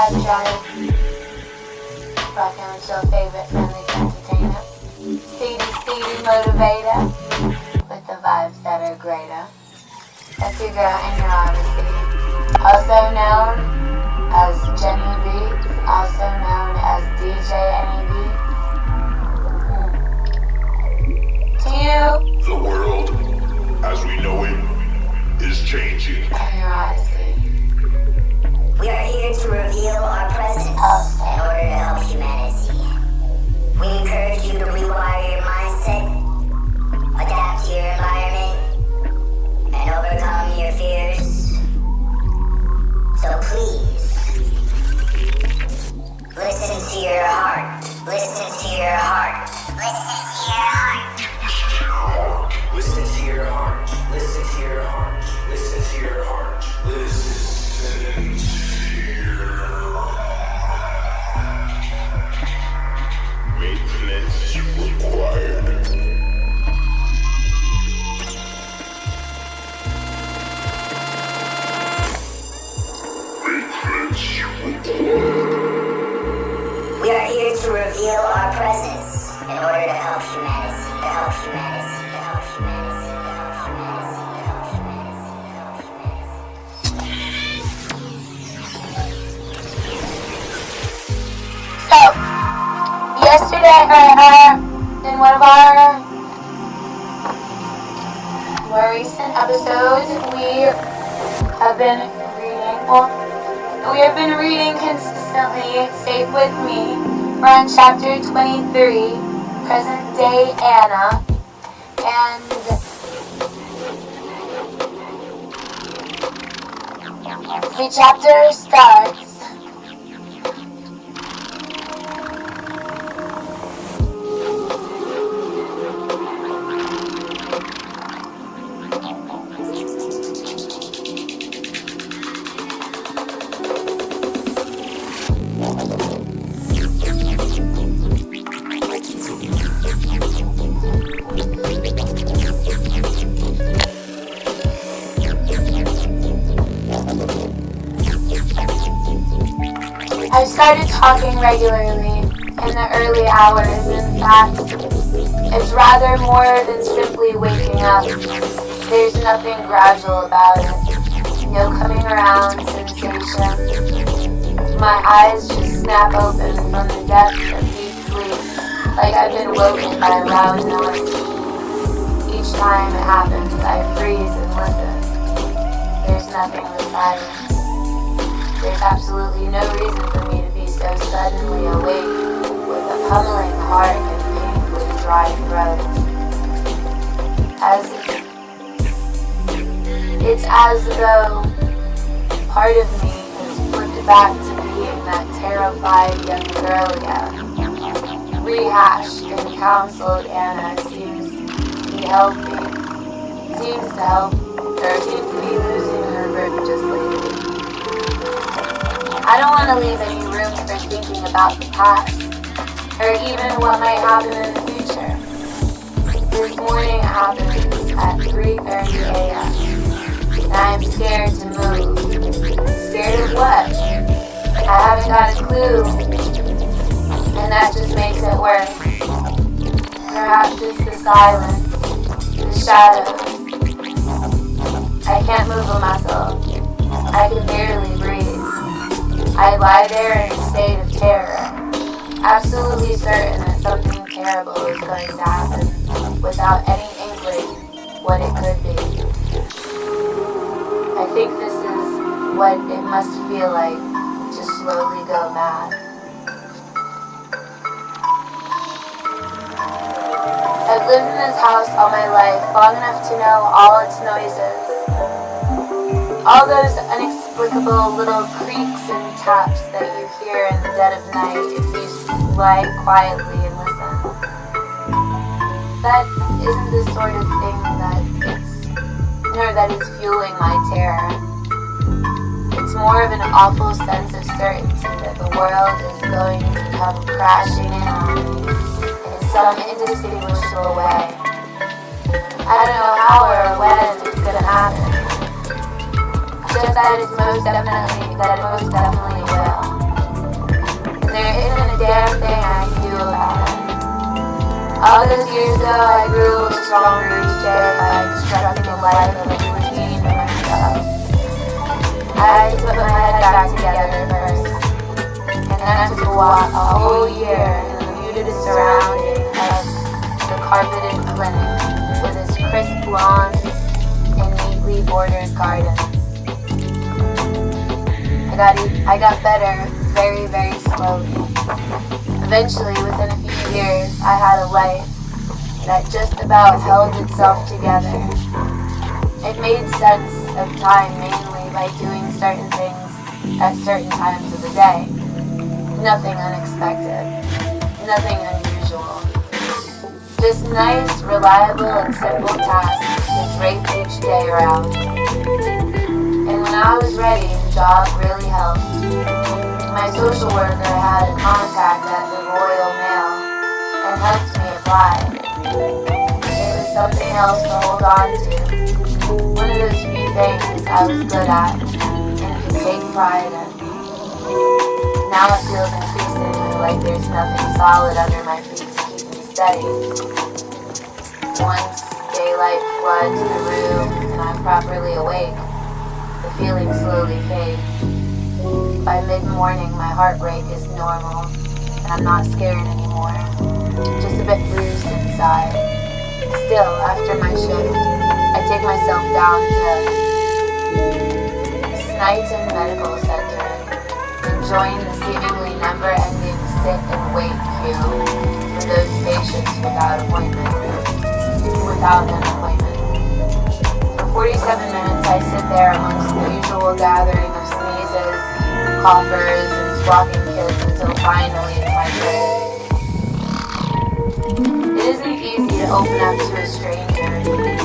Vibe Drive. Rockin' with your favorite friendly entertainer. Steedy motivator. With the vibes that are greater. That's your girl ennyarodasi. Also known as Jenny Beats. Also known as DJ NEB. To you. The world, as we know it, is changing. Ennyarodasi. We are here to reveal our presence in order to help humanity. We encourage you to rewire your mindset, adapt to your environment, and overcome your fears. So please, listen to your heart. Listen to your heart. Listen to your heart. Listen to your heart. Listen to your heart. Listen to your heart. Listen to your heart. Maintenance required. Maintenance required. We are here to reveal our presence in order to help humanity. To help humanity. To help humanity. To help humanity. To help humanity. To help humanity. So, yesterday, in one of our more recent episodes, we have been reading consistently, Safe With Me. We're on chapter 23, present day Anna, and the chapter starts. I started talking regularly in the early hours. In fact, it's rather more than simply waking up. There's nothing gradual about it. No coming around sensation. My eyes just snap open from the depths of deep sleep, like I've been woken by a loud noise. Each time it happens, I freeze and listen. There's nothing but silence. There's absolutely no reason for me to be so suddenly awake with a pummeling heart and painfully dry throat. It's as though part of me has flipped back to being that terrified young girl again. Rehashed and counseled Anna seems to be losing her grip just lately. I don't want to leave any room for thinking about the past, or even what might happen in the future. This morning happens at 3:30 a.m., and I'm scared to move. Scared of what? I haven't got a clue, and that just makes it worse. Perhaps it's the silence, the shadows. I can't move a muscle. I can barely breathe. I lie there in a state of terror, absolutely certain that something terrible is going to happen, without any inkling what it could be. I think this is what it must feel like to slowly go mad. I've lived in this house all my life, long enough to know all its noises. All those inexplicable little creaks and taps that you hear in the dead of night if you lie quietly and listen. That isn't the sort of thing that is fueling my terror. It's more of an awful sense of certainty that the world is going to come crashing in on me in some indistinguishable way. I don't know how or when it's gonna happen. Just that it most definitely will. a damn thing I can do about it. All those years ago, I grew a little stronger each day by constructing a life of a routine for myself. I had to put my head back together first, and then I took a walk a whole year in the muted surrounding of the carpeted clinic with its crisp lawns and neatly bordered gardens. I got better very, very slowly. Eventually, within a few years, I had a life that just about held itself together. It made sense of time mainly by doing certain things at certain times of the day. Nothing unexpected, nothing unusual. Just nice, reliable, and simple tasks to drape each day around. And when I was ready, the job really helped. My social worker had a contact at the Royal Mail and helped me apply. It was something else to hold on to. One of those few things I was good at and could take pride in. Now it feels increasingly like there's nothing solid under my feet to keep me steady. Once daylight floods the room and I'm properly awake, the feeling slowly fades. By mid-morning, my heart rate is normal, and I'm not scared anymore. Just a bit bruised inside. Still, after my shift, I take myself down to Snighton Medical Center and join the seemingly never-ending sit and wait queue for those patients without an appointment. For 47 minutes, I sit there amongst the usual gathering of sneezes, coughers, and squawking kids until finally it's my turn. It isn't easy to open up to a stranger,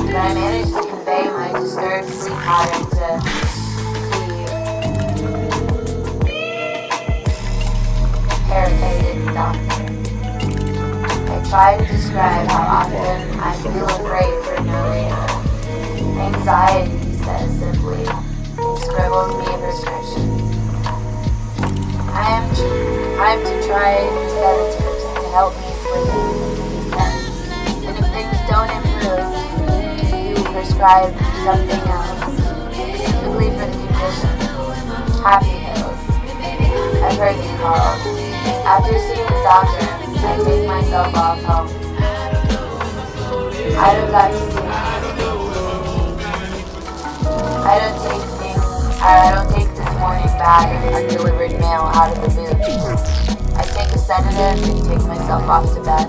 but I manage to convey my disturbed sleep pattern to the irritated doctor. I try to describe how often I feel afraid for no reason. Anxiety, he says simply, and scribbles me a prescription. I am to try sedatives to help me sleep, he says. And if things don't improve, he will prescribe something else, specifically for the condition. Happy pills. I've heard them called. After seeing the doctor, I take myself off home. I don't got to see I don't take this morning bag of undelivered mail out of the boot. I take a sedative and take myself off to bed.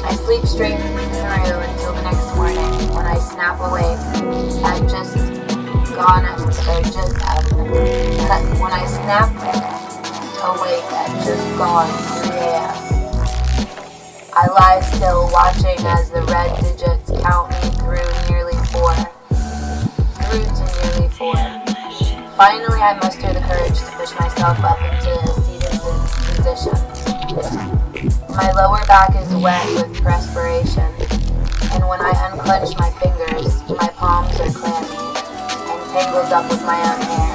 I sleep straight through until the next morning when I snap awake at when I snap awake at just gone 3 a.m. I lie still watching as the red digits count me through to nearly 4. Finally, I muster the courage to push myself up into a seated position. My lower back is wet with perspiration, and when I unclench my fingers, my palms are clammy and tangled up with my own hair.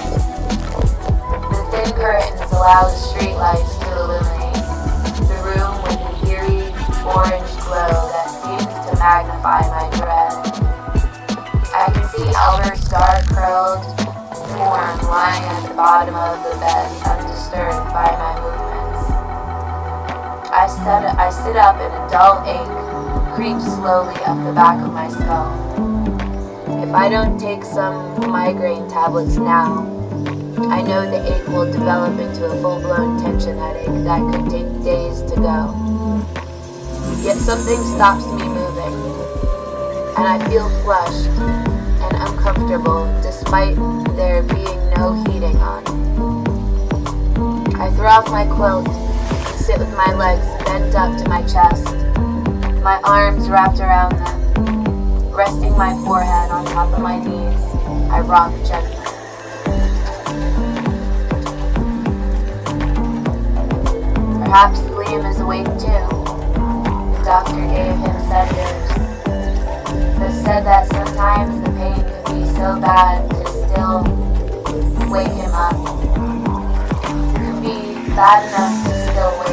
The thin curtains allow the street lights to illuminate the room with an eerie orange glow that seems to magnify my dread. I can see Albert's dark curled form lying at the bottom of the bed, undisturbed by my movements. I sit up and a dull ache creeps slowly up the back of my skull. If I don't take some migraine tablets now, I know the ache will develop into a full-blown tension headache that could take days to go. Yet something stops me moving, and I feel flushed and uncomfortable despite there being no heating on. I throw off my quilt and sit with my legs bent up to my chest, my arms wrapped around them, resting my forehead on top of my knees. I rock gently. Perhaps Liam is awake too. The doctor gave him sedatives, but said that sometimes the pain could be so bad to still wake him up. It could be bad enough to still wake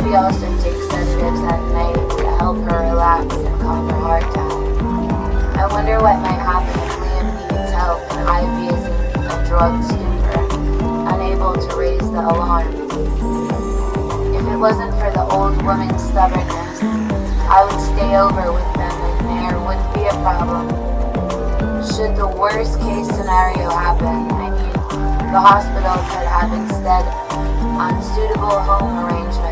Ivy also takes sedatives at night to help her relax and calm her heart down. I wonder what might happen if Liam needs help and Ivy is in a drugged stupor, unable to raise the alarm. If it wasn't for the old woman's stubbornness, I would stay over with them and there wouldn't be a problem. Should the worst case scenario happen, the hospital could have instead unsuitable home arrangements.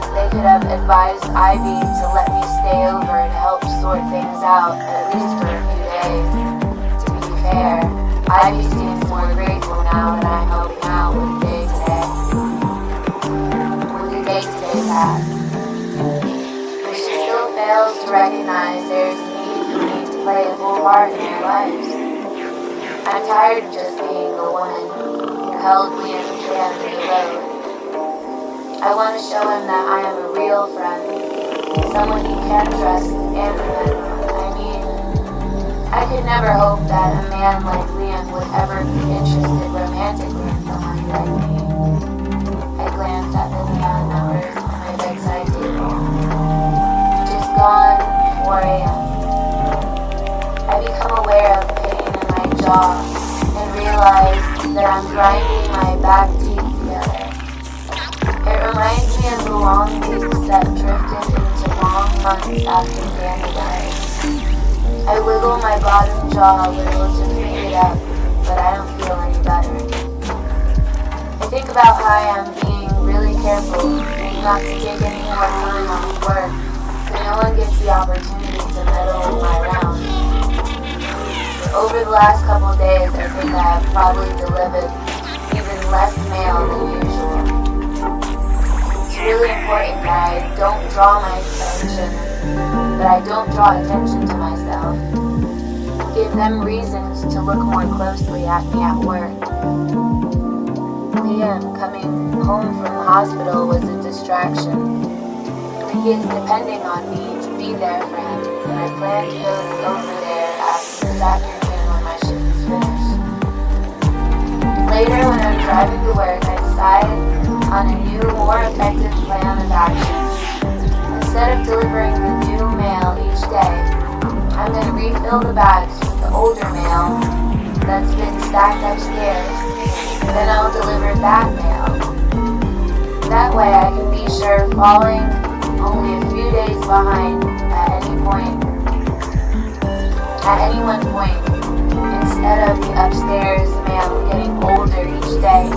They could have advised Ivy to let me stay over to help sort things out, at least for a few days. To be fair, Ivy seems more grateful now that I'm helping out with day-to-day tasks. But she still fails to recognize there's a need for me to play a full part in their lives. I'm tired of just being the woman who held Liam's hand in the road. I want to show him that I am a real friend, someone he can trust and remember. I could never hope that a man like Liam would ever be interested romantically in someone like me. I glanced at the neon numbers on my bedside table. Just gone 4 a.m. I become aware of pain in my jaw and realize that I'm grinding my back teeth together. It reminds me of the long weeks that drifted into long months after Danny died. I wiggle my bottom jaw a little to free it up, but I don't feel any better. I think about how I'm being really careful not to take any more time off work, so no one gets the opportunity to meddle with my rounds. Over the last couple of days, I think I have probably delivered even less mail than usual. It's really important that I don't draw attention to myself. Give them reasons to look more closely at me at work. Liam coming home from the hospital was a distraction. He is depending on me to be there for him, and I plan to go over there this afternoon when my shift is finished. Later, when I'm driving to work, I decide on a new, more effective plan of action. Instead of delivering the new mail each day, I'm going to refill the bags with the older mail that's been stacked upstairs. Then I'll deliver that mail. That way I can be sure falling only a few days behind at any one point, instead of the upstairs mail getting older each day.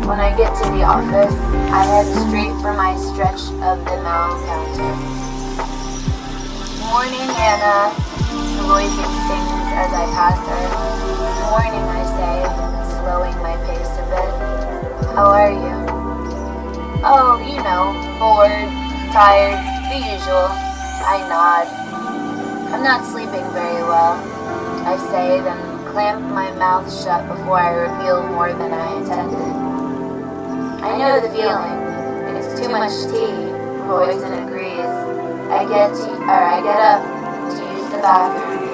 When I get to the office, I head straight for my stretch of the mail counter. Morning, Anna, the voice sings as I pass her. Morning, I say, slowing my pace a bit. How are you? Oh, you know, bored, tired, the usual. I nod. I'm not sleeping very well, I say, then clamp my mouth shut before I reveal more than I intended. I know the feeling. It's too much tea. Royson agrees. I get up to use the bathroom.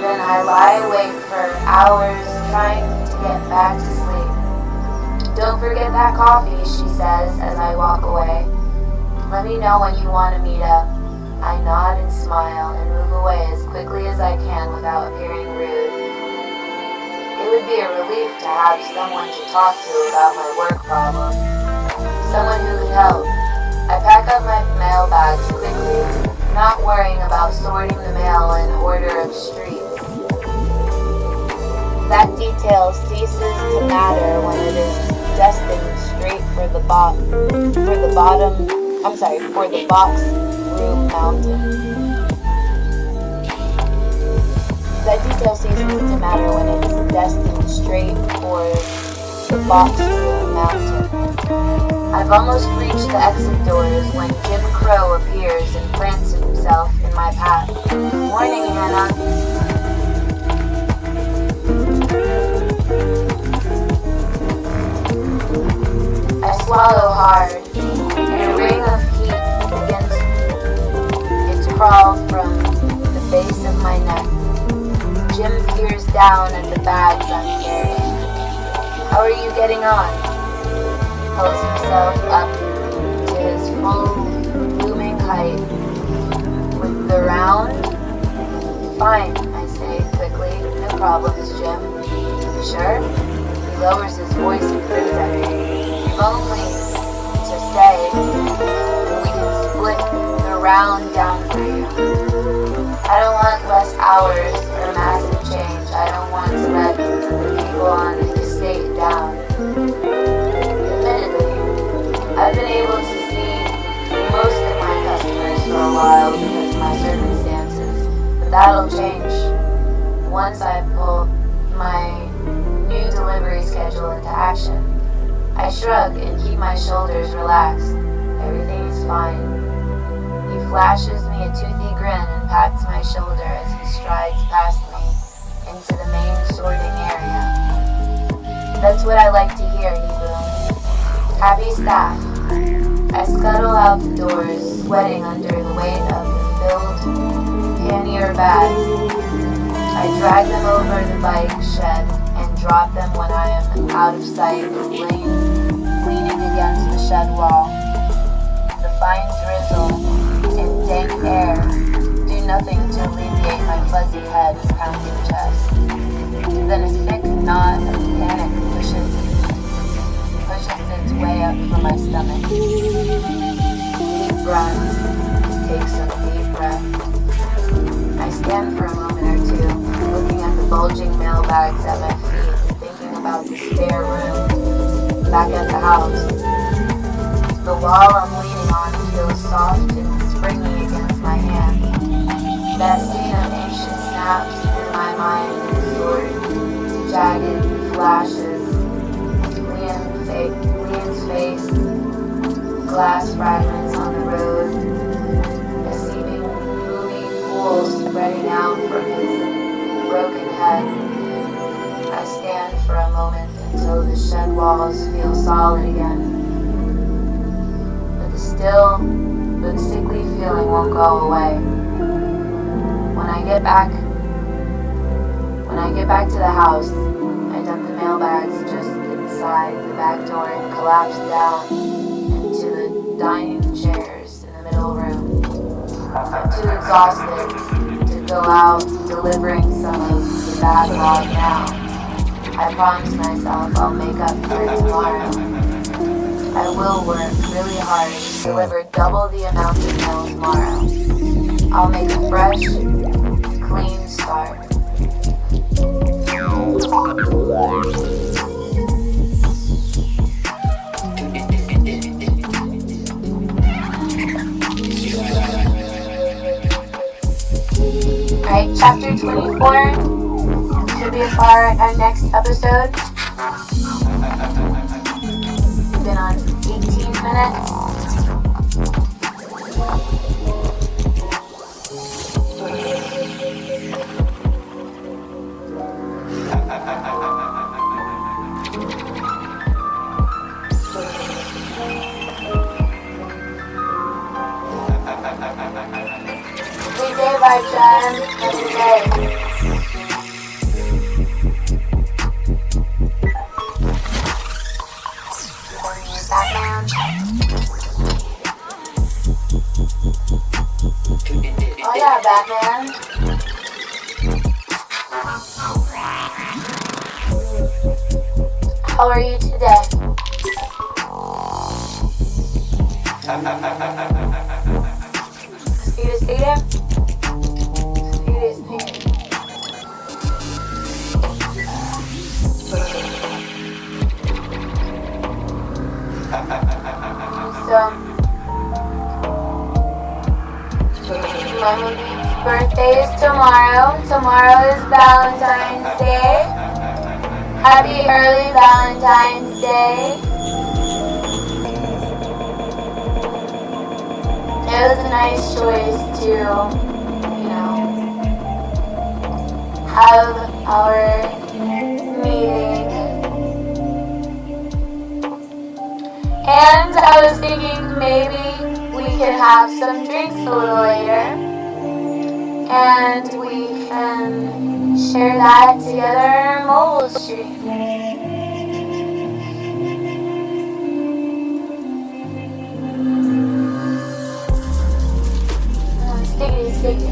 Then I lie awake for hours trying to get back to sleep. Don't forget that coffee, she says as I walk away. Let me know when you want to meet up. I nod and smile and move away as quickly as I can without appearing rude. It would be a relief to have someone to talk to about my work problem. Someone who could help. I pack up my mail bags quickly, not worrying about sorting the mail in order of streets. That detail ceases to matter when it is destined straight for the box room mountain. That detail ceases to matter when it is destined straight for the box room mountain. I've almost reached the exit doors when Jim Crow appears and plants himself in my path. Morning, Hannah. I swallow hard, and a ring of heat begins to crawl from the base of my neck. Jim peers down at the bags I'm carrying. How are you getting on? Pulls himself up lowers his voice and grins at me. If only to say, we can split the round down for you. I don't want less hours or massive change. I don't want to let the people on the estate down. Admittedly, I've been able to see most of my customers for a while because of my circumstances, but that'll change once I pull my new delivery schedule into action. I shrug and keep my shoulders relaxed. Everything is fine. He flashes me a toothy grin and pats my shoulder as he strides past me into the main sorting area. That's what I like to hear, he booms. Happy staff. I scuttle out the doors, sweating under the weight of the filled pannier bags. I drag them over the bike shed and drop them when I am out of sight of leaning against the shed wall. The fine drizzle and dank air do nothing to alleviate my fuzzy head and pounding chest. Then a thick knot of panic pushes its way up from my stomach. Deep breaths. Take some deep breaths. I stand for a moment or two, looking at the bulging mailbags at my feet and thinking about the spare room back at the house. The wall I'm leaning on feels soft and springy against my hand. That scene of ancient snaps in my mind is short, jagged flashes. Liam's face, glass fragments on the road, a seeming movie pool spreading out from his broken head. I stand for a moment until the shed walls feel solid again. But the sickly feeling won't go away. When I get back to the house, I dump the mailbags just inside the back door and collapse down into the dining chairs in the middle room. I'm too exhausted to go out delivering some of the backlog now. I promise myself I'll make up for it tomorrow. I will work really hard to deliver double the amount of mail tomorrow. I'll make a fresh, clean start. Alright, chapter 24 should be our next episode. We've been on 18 minutes. Day by Jen, every day. Batman. Oh yeah, Batman. How are you today? Speed. So, my birthday is tomorrow. Tomorrow is Valentine's Day. Happy early Valentine's Day. It was a nice choice to, have our meeting. And I was thinking maybe we could have some drinks a little later. And we can share that together in our mobile stream. Sticky.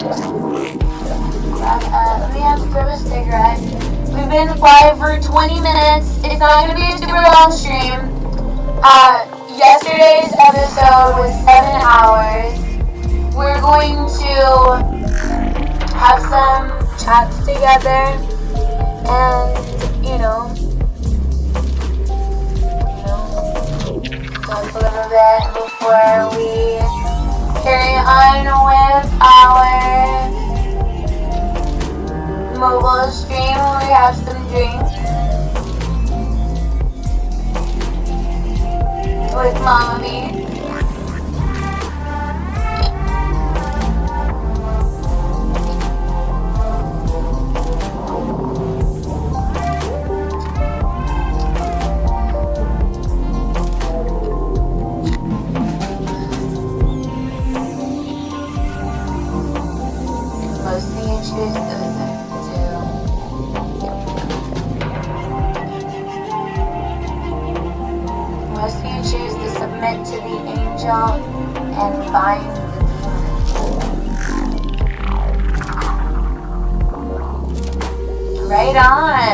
Let me grab a 20 minutes. It's not going to be a super long stream. Yesterday's episode was 7 hours. We're going to have some chats together and, talk a little bit before we carry on with our mobile stream. We have some drinks with Mama B. To the angel and bind the demon. Right on.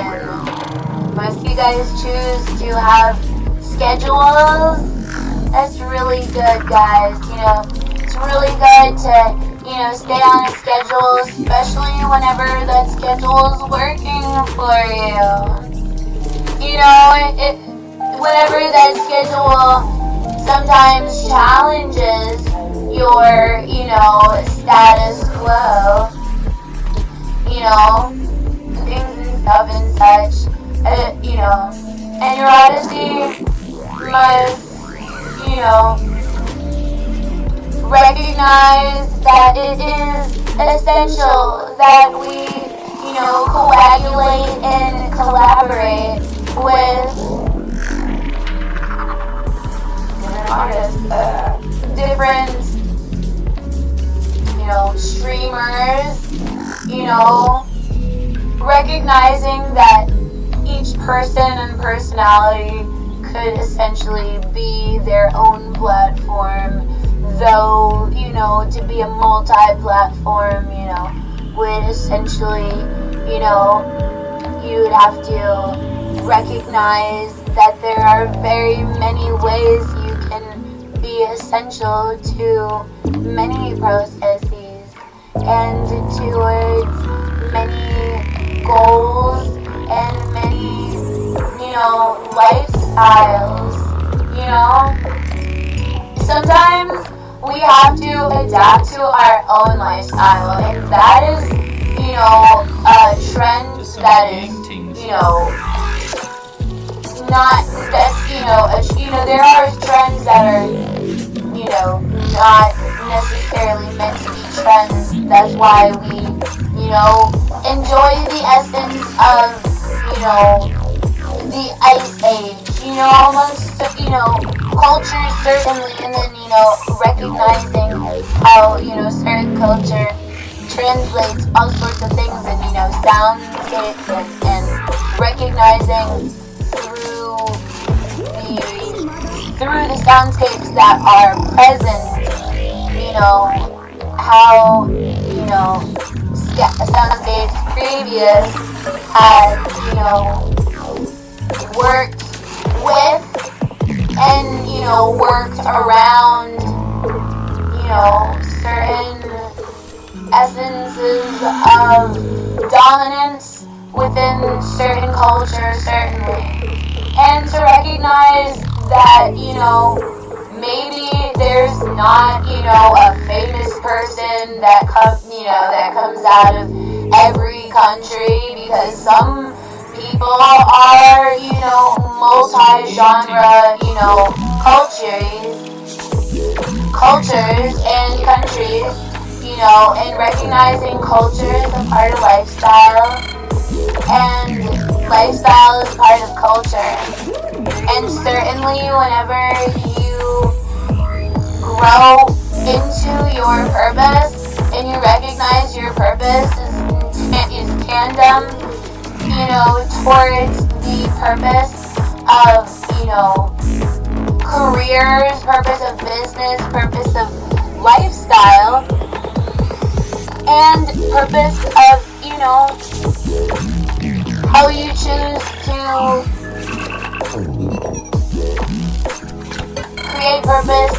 Most of you guys choose to have schedules. That's really good, guys. It's really good to, stay on a schedule, especially whenever that schedule is working for you. Whenever that schedule sometimes challenges your, status quo, things and stuff and such, ennyarodasi must, recognize that it is essential that we, coagulate and collaborate with artists, different, streamers, recognizing that each person and personality could essentially be their own platform, though, to be a multi-platform, would essentially, you would have to recognize that there are very many ways you can be essential to many processes and towards many goals and many, lifestyles, Sometimes we have to adapt to our own lifestyle, and that is, a trend that is, not that, there are trends that are, not necessarily meant to be trends. That's why we, enjoy the essence of, the ice age, almost, culture certainly, and then, recognizing how, certain culture translates all sorts of things and, soundscapes and recognizing through the soundscapes that are present, how, soundscapes previous had, worked with and, worked around, certain essences of dominance within certain cultures, certainly. And to recognize that, maybe there's not, a famous person that comes out of every country, because some people are, multi-genre, cultures and countries, and recognizing culture is a part of lifestyle, and lifestyle is part of culture. And certainly whenever you grow into your purpose and you recognize your purpose is tandem, towards the purpose of, careers, purpose of business, purpose of lifestyle, and purpose of, how you choose to create purpose,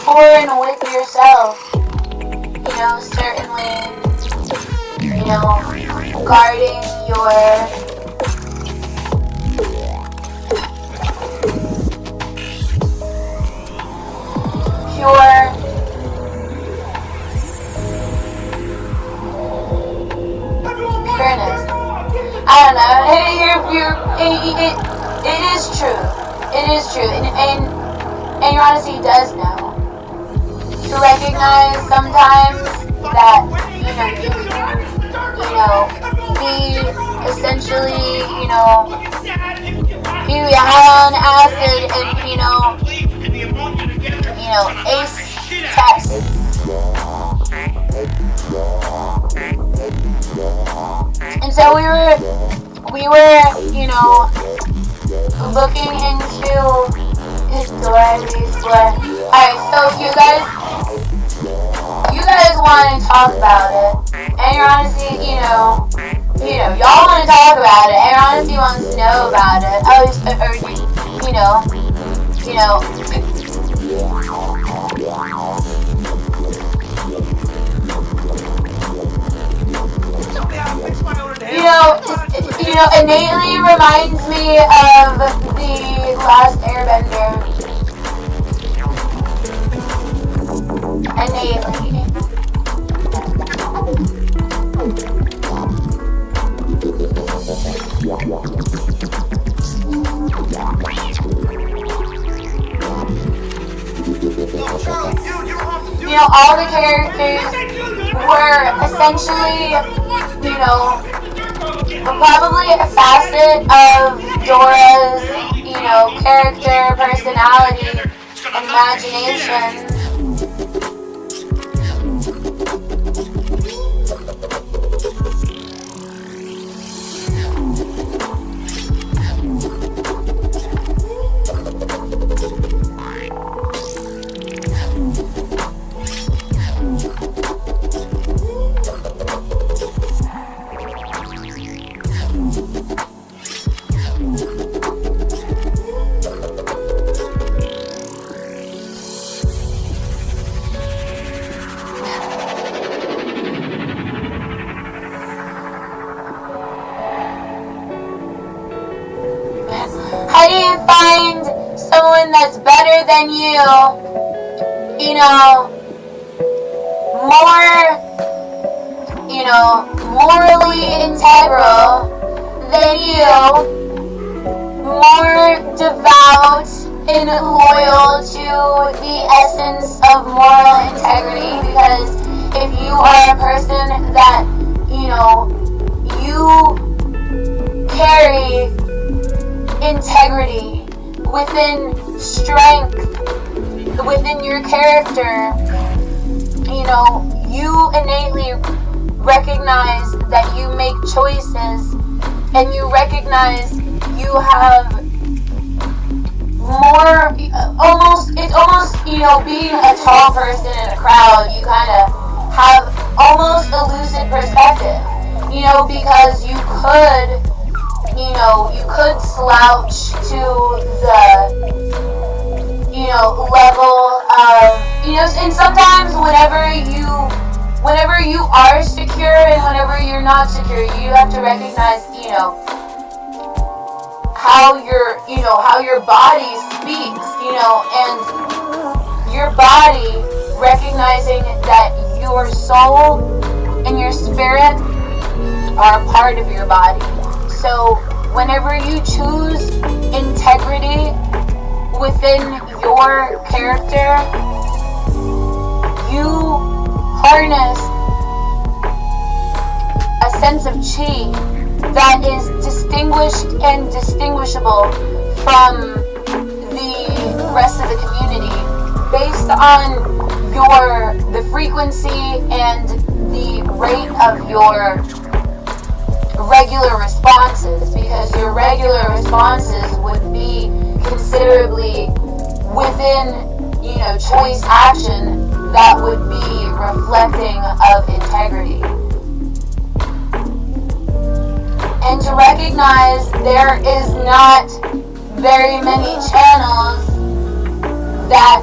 for and with yourself. Certainly, guarding your pure pureness. I don't know. It is true. It is true. And ennyarodasi does know. To recognize sometimes that, be essentially, be high on acid and, ace tests. And so we were, looking into his story. Alright, so you guys want to talk about it, and you're honestly, y'all want to talk about it, and honestly wants to know about it. Innately reminds me of the last Airbender. Innately. All the characters were essentially, probably a facet of Dora's, character, personality, imagination. How do you find someone that's better than you, morally integral than you, more devout and loyal to the essence of moral integrity? Because if you are a person that, you carry integrity within strength, within your character, you innately recognize that you make choices, and you recognize you have more, it's almost, being a tall person in a crowd, you kind of have almost a lucid perspective, because you could slouch to the, level of, and sometimes whenever you are secure and whenever you're not secure, you have to recognize, how your body speaks, and your body recognizing that your soul and your spirit are a part of your body. So whenever you choose integrity within your character, you harness a sense of chi that is distinguished and distinguishable from the rest of the community based on the frequency and the rate of your regular responses, because your regular responses would be considerably within, choice action that would be reflecting of integrity. and to recognize there is not very many channels that,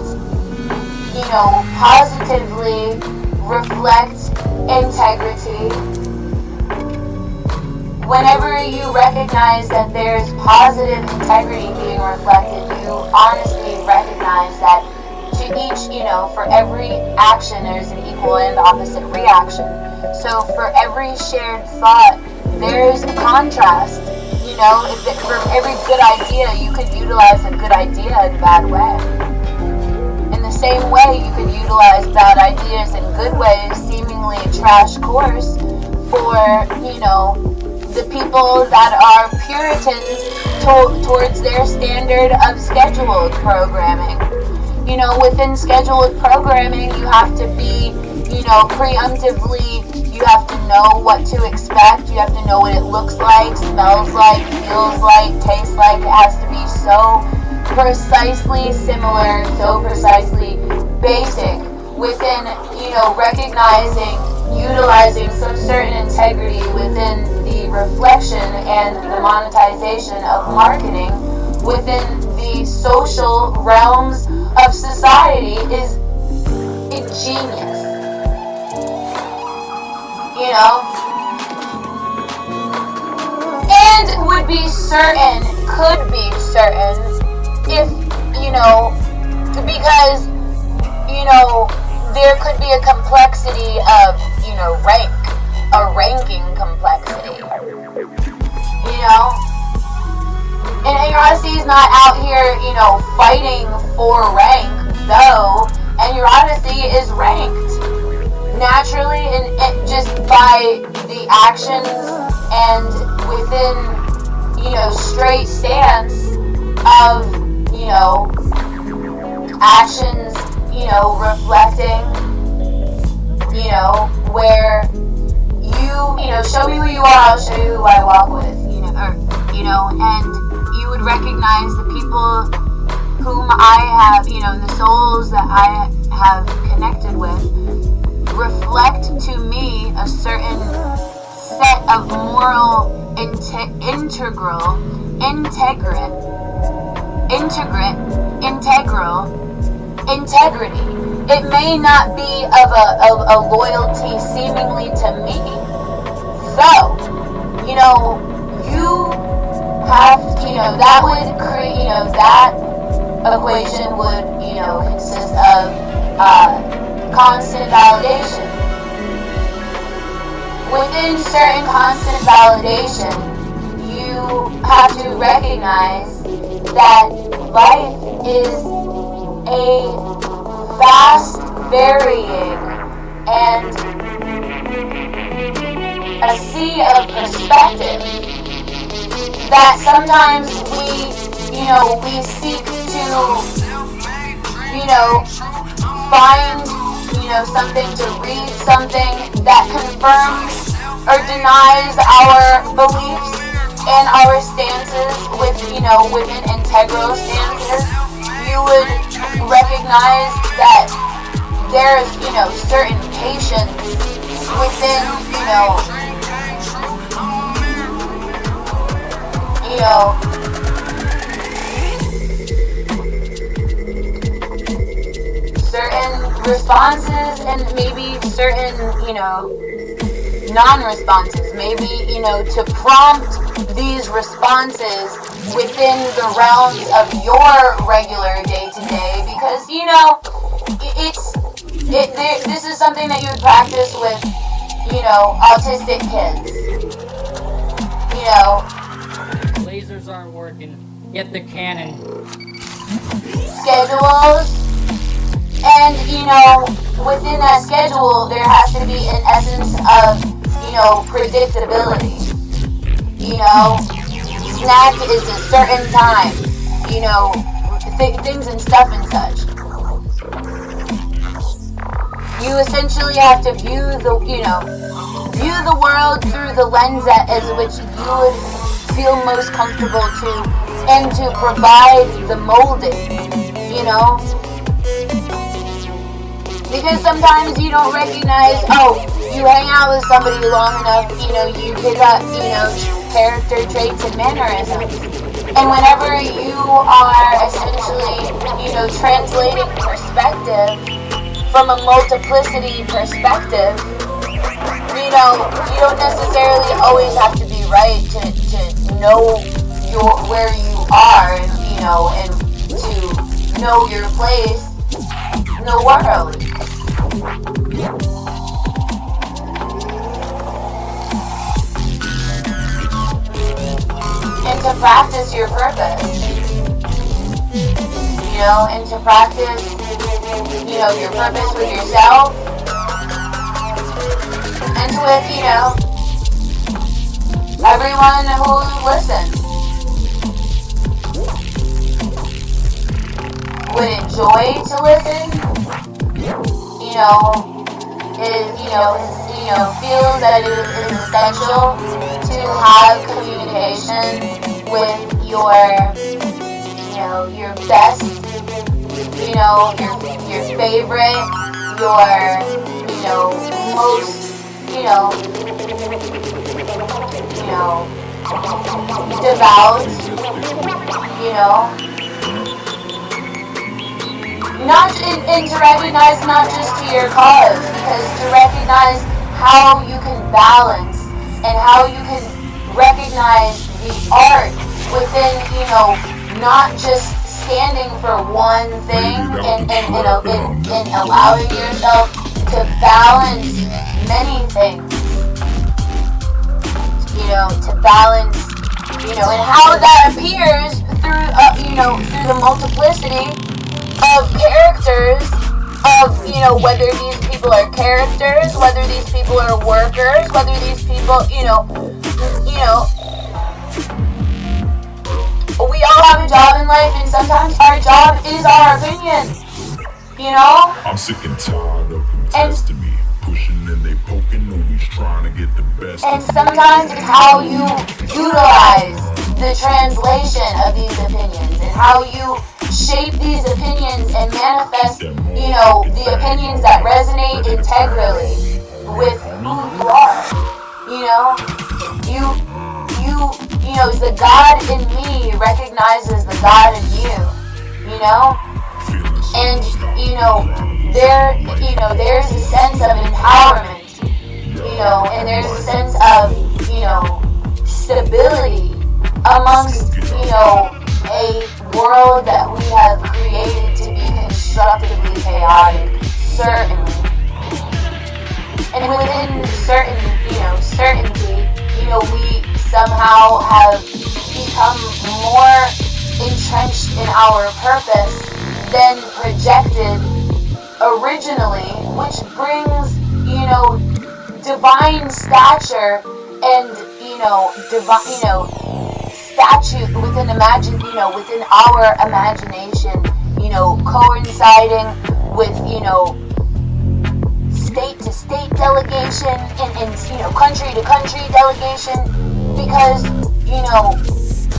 positively reflect integrity. Whenever you recognize that there's positive integrity being reflected, you honestly recognize that to each, for every action there's an equal and opposite reaction. So for every shared thought, there's a contrast. For every good idea, you could utilize a good idea in a bad way. In the same way, you could utilize bad ideas in good ways, seemingly a trash course, for, the people that are Puritans towards their standard of scheduled programming. Within scheduled programming, you have to be, preemptively, you have to know what to expect, you have to know what it looks like, smells like, feels like, tastes like. It has to be so precisely similar, so precisely basic within, recognizing, utilizing some certain integrity within the reflection and the monetization of marketing within the social realms of society is ingenious. And would be certain, could be certain, if, because, there could be a complexity of, a ranking complexity. And ennyarodasi is not out here, fighting for rank, though ennyarodasi is ranked naturally and just by the actions and within, straight stance of, actions, reflecting, where you, show me who you are, I'll show you who I walk with, and you would recognize the people whom I have, the souls that I have connected with, reflect to me a certain set of moral integral integrity. It may not be of a loyalty seemingly to me, though, you have, that would create, that equation would, consist of constant validation. Within certain constant validation, you have to recognize that life is a vast, varying, and a sea of perspective that sometimes we seek to, find, something, to read something that confirms or denies our beliefs and our stances within integral stances. You would recognize that there's, certain patience within, certain responses and maybe certain, non-responses. Maybe, to prompt these responses within the realms of your regular day-to-day, because, this is something that you would practice with, autistic kids. Lasers aren't working. Get the cannon. Schedules. And, within that schedule, there has to be an essence of, predictability. Snack is a certain time. Things and stuff and such. You essentially have to view the world through the lens as which you would feel most comfortable to, and to provide the molding, Because sometimes you don't recognize, you hang out with somebody long enough, you pick up, character traits and mannerisms. And whenever you are essentially, translating perspective from a multiplicity perspective, you don't necessarily always have to be right to know where you are, and to know your place in the world. And to practice your purpose. And to practice, your purpose with yourself. And with, everyone who listens. Would enjoy to listen, feel that it is essential to have communication with your best, your favorite, your most, devout, and to recognize not just to your cause, because to recognize how you can balance and how you can recognize the art within, not just standing for one thing and allowing yourself to balance many things, to balance, and how that appears through the multiplicity of characters, of, whether these people are characters, whether these people are workers, whether these people, we all have a job in life, and sometimes our job is our opinion, I'm sick and tired of them testing me, pushing and they poking, always trying to get the best. And sometimes it's how you utilize the translation of these opinions, and how you shape these opinions and manifest, the opinions that resonate integrally with who you are. The God in me recognizes the God in you, and, there's a sense of empowerment, and there's a sense of, stability amongst, a world that we have created to be constructively chaotic, certainly. And within certainty, we somehow have become more entrenched in our purpose than projected originally, which brings, divine stature and, statute within within our imagination, coinciding with, state to state delegation and country to country delegation, because,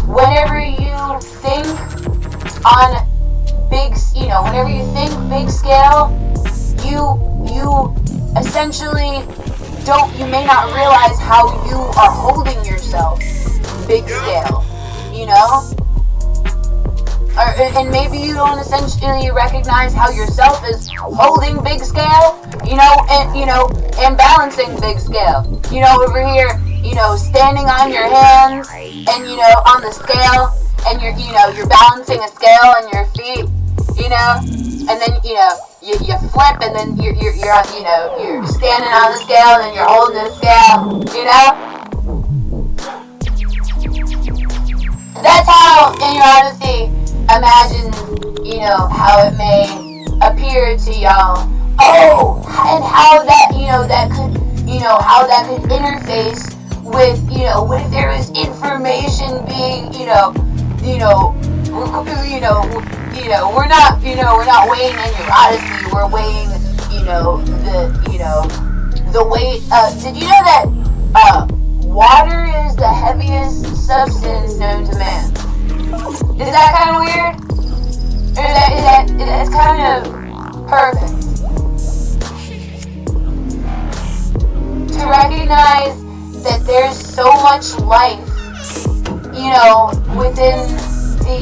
whenever you think on whenever you think big scale, you essentially you may not realize how you are holding yourself big scale, and maybe you don't essentially recognize how yourself is holding big scale, and balancing big scale, over here, standing on your hands and, on the scale, and you're balancing a scale on your feet, and then, you flip, and then you're standing on the scale, and then you're holding the scale, That's how ennyarodasi imagines, how it may appear to y'all. Oh, and how that, that could, how that could interface with, what if there was information being, we're not weighing ennyarodasi, we're weighing, the weight of, did you know that, water is the heaviest substance known to man? Is that kind of weird? Or that's kind of perfect. To recognize that there's so much life within the,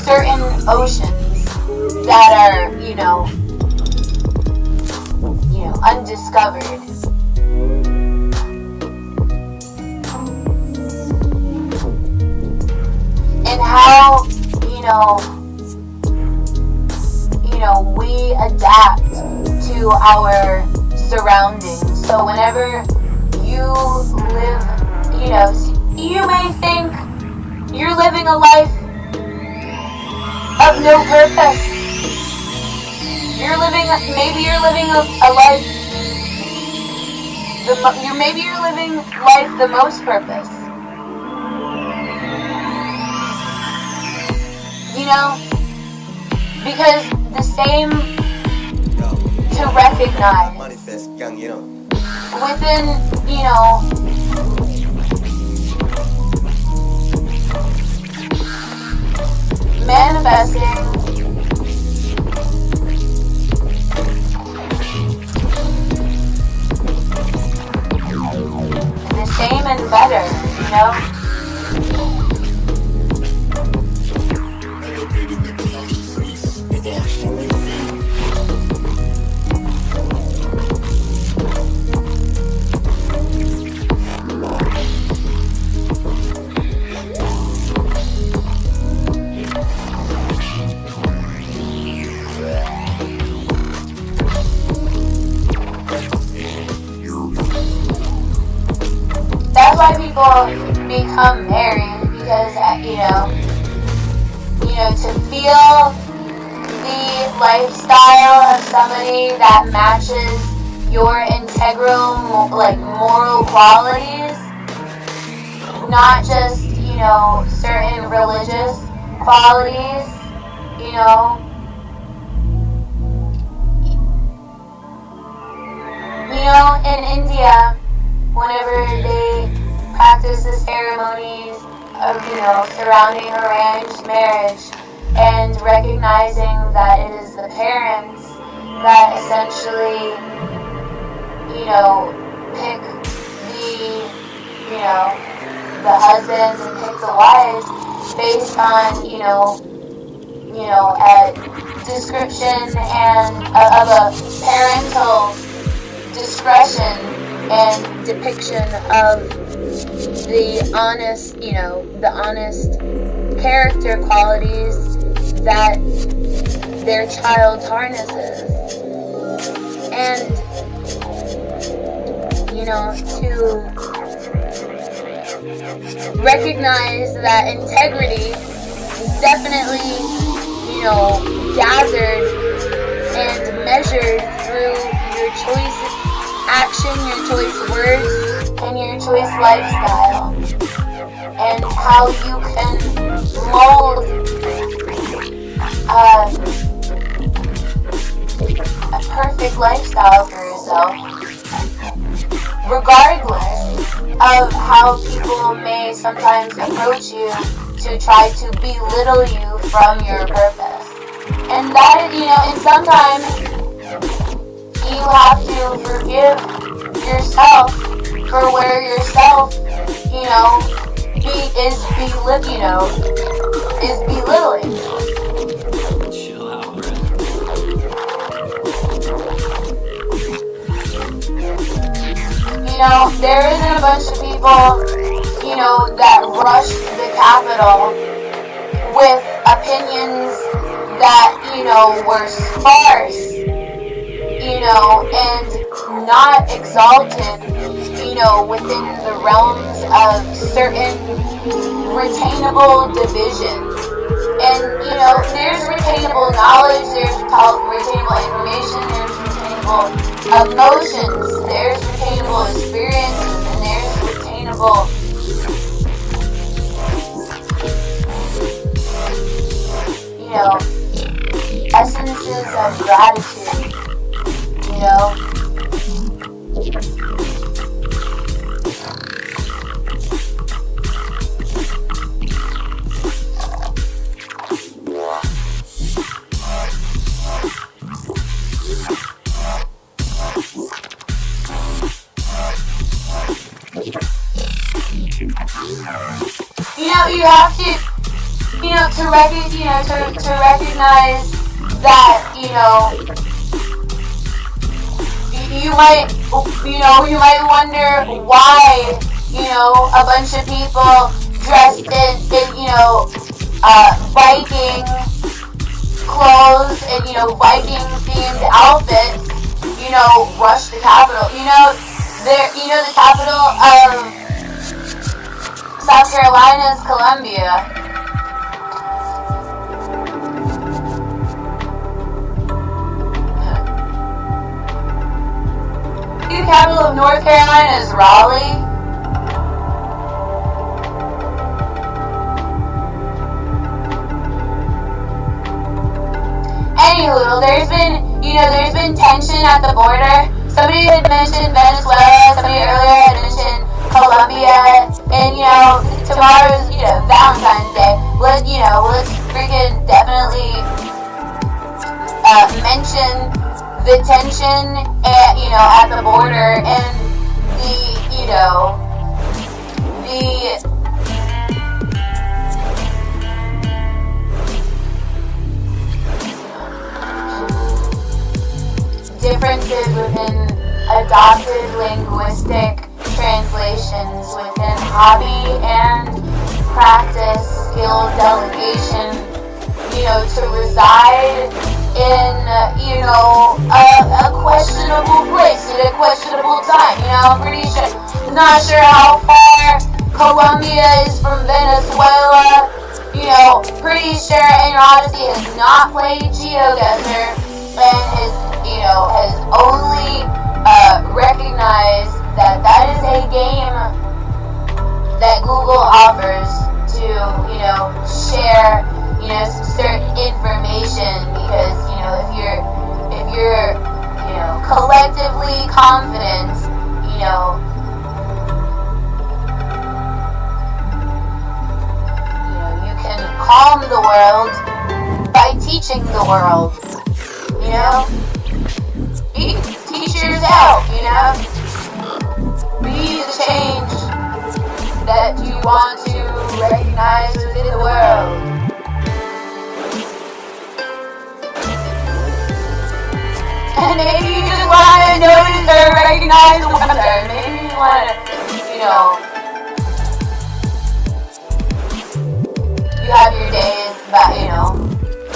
certain oceans that are, undiscovered. And how, we adapt to our surroundings. So whenever you live, you may think you're living a life of no purpose. Maybe you're living a life, maybe you're living life the most purpose. Because the same to recognize within, manifesting the same and better, That's why people become married, because, to feel the lifestyle of somebody that matches your integral, moral qualities, not just, certain religious qualities, in India, whenever they practice the ceremonies of, surrounding arranged marriage and recognizing that it is the parents that essentially, pick the husbands and pick the wives based on, a description and of a parental discretion and depiction of the honest character qualities that their child harnesses. And, to recognize that integrity is definitely, gathered and measured through your choice action, your choice words, and your choice lifestyle, and how you can mold a perfect lifestyle for yourself, regardless of how people may sometimes approach you to try to belittle you from your purpose. And that, and sometimes you have to forgive yourself for where yourself, is belittling. Chill out, bro. There isn't a bunch of people, that rush the Capitol with opinions that, were sparse, and not exalted, within the realms of certain retainable division. And, there's retainable knowledge, there's retainable information, there's retainable emotions, there's retainable experiences, and there's retainable essences of gratitude, You have to, to recognize that, you might wonder why, a bunch of people dressed in Viking clothes and, Viking themed outfits, rush the Capitol. The capital of South Carolina is Columbia. The capital of North Carolina is Raleigh. Anywho, there's been tension at the border. Somebody had mentioned Venezuela. Somebody earlier had mentioned Colombia. And tomorrow's Valentine's Day. Let's freaking definitely mention the tension at the border and the differences within adopted linguistic translations within hobby and practice skill delegation, to reside in, a questionable place at a questionable time. I'm not sure how far Colombia is from Venezuela. Pretty sure ennyarodasi has not played GeoGuessr and has only recognized that is a game that Google offers to, share, some certain information, because, if you're, collectively confident, you can calm the world by teaching the world, Teach yourself, Be the change that you want to recognize within the world. And maybe you just want to notice or recognize wonder. Maybe you want to, you have your days, but,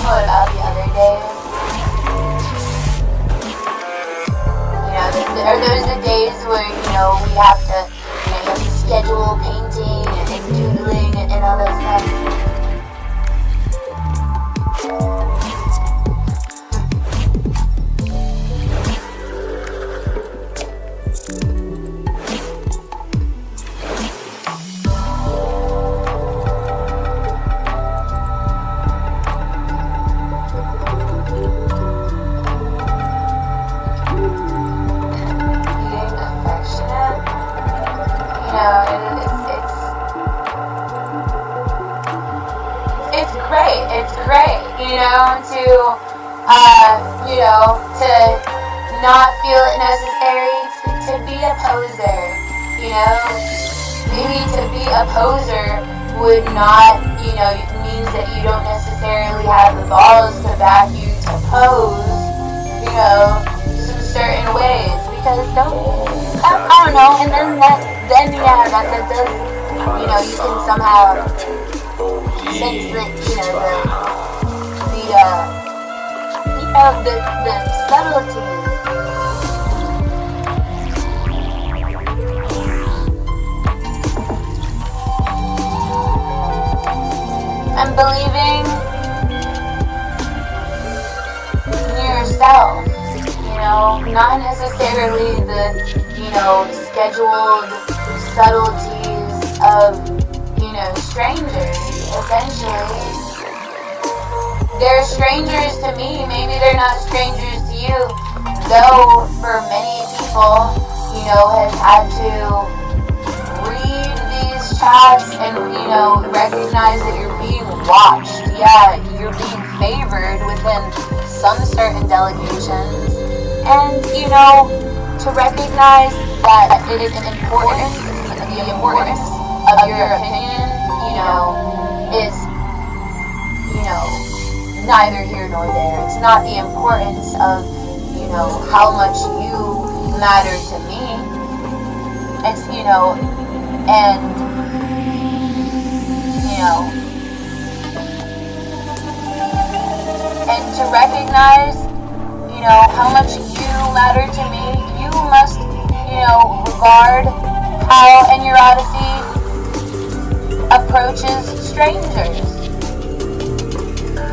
what about the other days? Are those the days where, we have to, schedule painting and doodling and all that stuff? It's great, to not feel it necessary to be a poser, Maybe to be a poser would not, means that you don't necessarily have the balls to back you to pose, some certain ways, because I don't know, and then that does, you can somehow sense that, the subtlety. And believing in yourself, not necessarily the, scheduled subtleties of, strangers, essentially. They're strangers to me, maybe they're not strangers to you, though for many people, has had to read these chats and, recognize that you're being watched. Yeah, you're being favored within some certain delegations. And, to recognize that it is the importance of your opinion neither here nor there. It's not the importance of, you know, how much you matter to me. It's, you know, and, you know, and to recognize, you know, how much you matter to me, you must, you know, regard how ennyarodasi approaches strangers.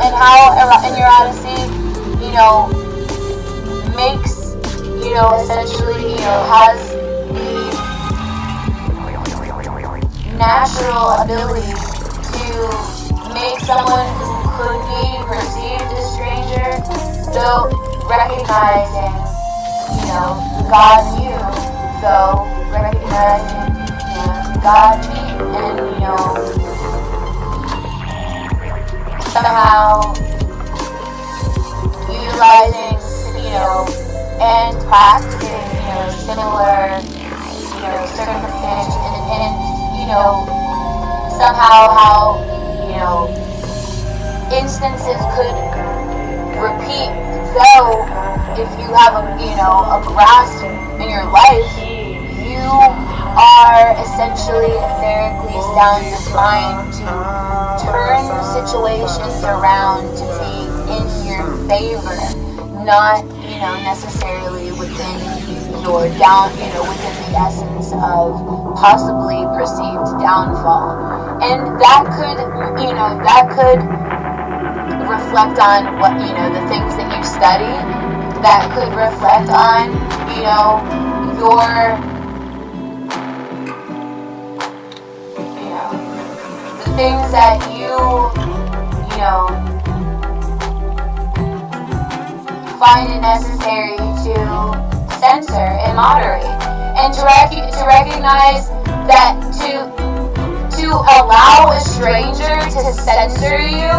And how ennyarodasi, you know, makes, you know, essentially, you know, has the natural ability to make someone who could be perceived as stranger, though recognizing, you know, God in you, though recognizing, you know, God in me, and, you know, somehow utilizing, you know, and practicing, you know, similar, you know, circumstances, and you know, somehow how, you know, instances could repeat, though if you have a, you know, a grasp in your life, you are essentially etherically sound of mind to turn situations around to be in your favor, not, you know, necessarily within your down, you know, within the essence of possibly perceived downfall. And that could, you know, that could reflect on what, you know, the things that you study, that could reflect on, you know, your, you know, the things that you know, find it necessary to censor and moderate, and to recognize that to allow a stranger to censor you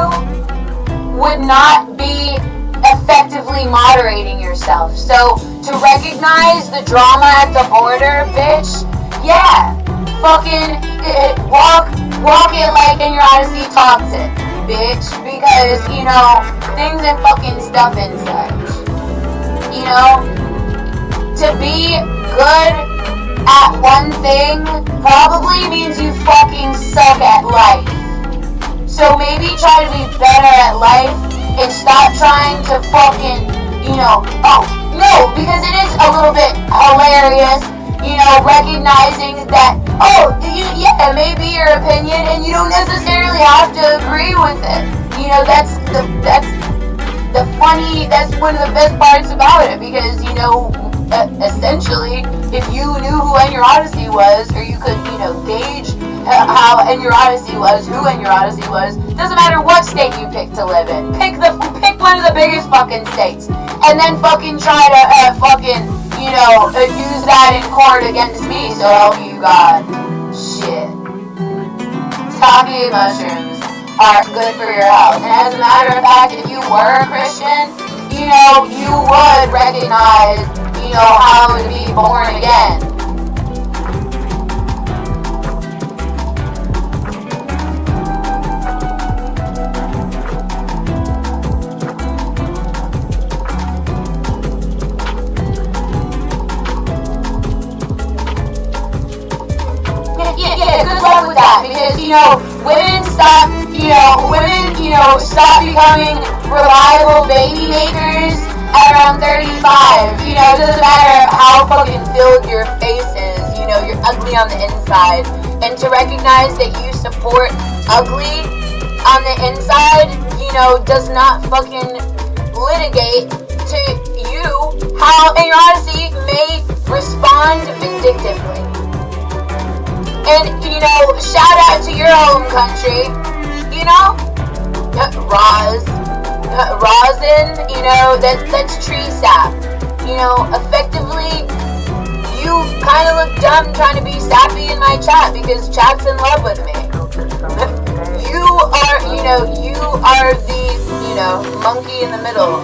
would not be effectively moderating yourself. So to recognize the drama at the border, bitch, yeah, fucking walk it like ennyarodasi talks it, bitch, because, you know, things and fucking stuff and such. You know, to be good at one thing probably means you fucking suck at life. So maybe try to be better at life and stop trying to fucking, you know, oh, no, because it is a little bit hilarious, you know, recognizing that, oh, yeah, maybe your opinion, and you don't necessarily have to agree with it. You know, that's one of the best parts about it, because, you know, essentially, if you knew who ennyarodasi was, or you could, you know, gauge how ennyarodasi was, who ennyarodasi was, doesn't matter what state you pick to live in. Pick one of the biggest fucking states, and then fucking try to fucking, you know, use that in court against me, so help you God. Shit. Taki mushrooms are good for your health. And as a matter of fact, if you were a Christian, you know, you would recognize, you know, how to be born again. Yeah, good luck with that, because, you know, women stop becoming reliable baby makers at around 35. You know, it doesn't matter how fucking filled your face is, you know, you're ugly on the inside. And to recognize that you support ugly on the inside, you know, does not fucking litigate to you how ennyarodasi may respond vindictively. And, you know, shout out to your home country, you know, rosin, you know, that's tree sap. You know, effectively, you kind of look dumb trying to be sappy in my chat, because chat's in love with me. You are the, you know, monkey in the middle.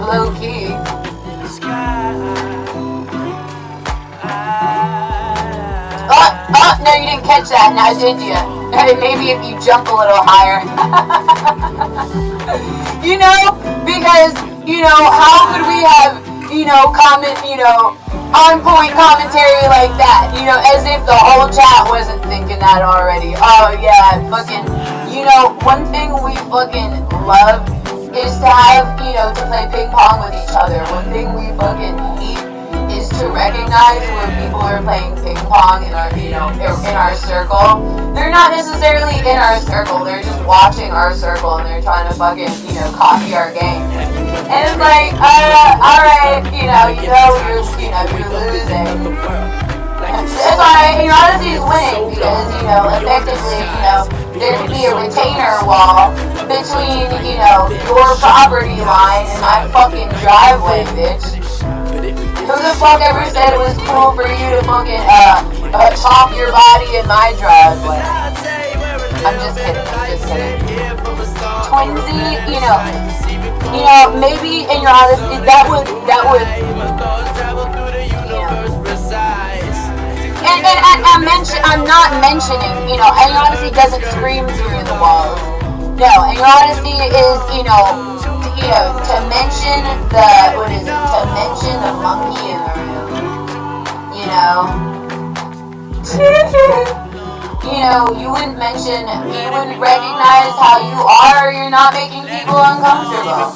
Low key. Oh, no, you didn't catch that, now did you? Maybe if you jump a little higher. You know, because, you know, how could we have, you know, on point commentary like that? You know, as if the whole chat wasn't thinking that already. Oh yeah, fucking, you know, one thing we fucking love is to have, you know, to play ping pong with each other. One thing we fucking hate is to recognize when people are playing ping pong in our, you know, in our circle. They're not necessarily in our circle, they're just watching our circle and they're trying to fucking, you know, copy our game. And it's like, alright, you're losing. That's why ennyarodasi is winning, because, you know, effectively, you know, there could be a retainer wall between, you know, your property line and my fucking driveway, bitch. Who the fuck ever said it was cool for you to fucking, chop your body in my driveway? I'm just kidding. Twinsy, you know, maybe ennyarodasi, that would, you know. I'm not mentioning, you know, ennyarodasi doesn't scream through the walls. No, ennyarodasi is, you know, to mention the monkey in the room, you know. You know, you wouldn't recognize how you are, you're not making people uncomfortable.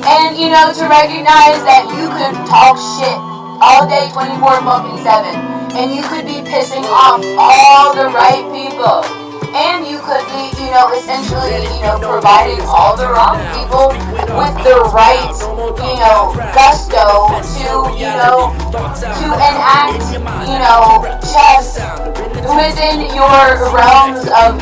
And, you know, to recognize that you could talk shit all day 24/7, and you could be pissing off all the right people. And you could be, you know, essentially, you know, providing all the wrong people with the right, you know, gusto to, you know, to enact, you know, chess within your realms of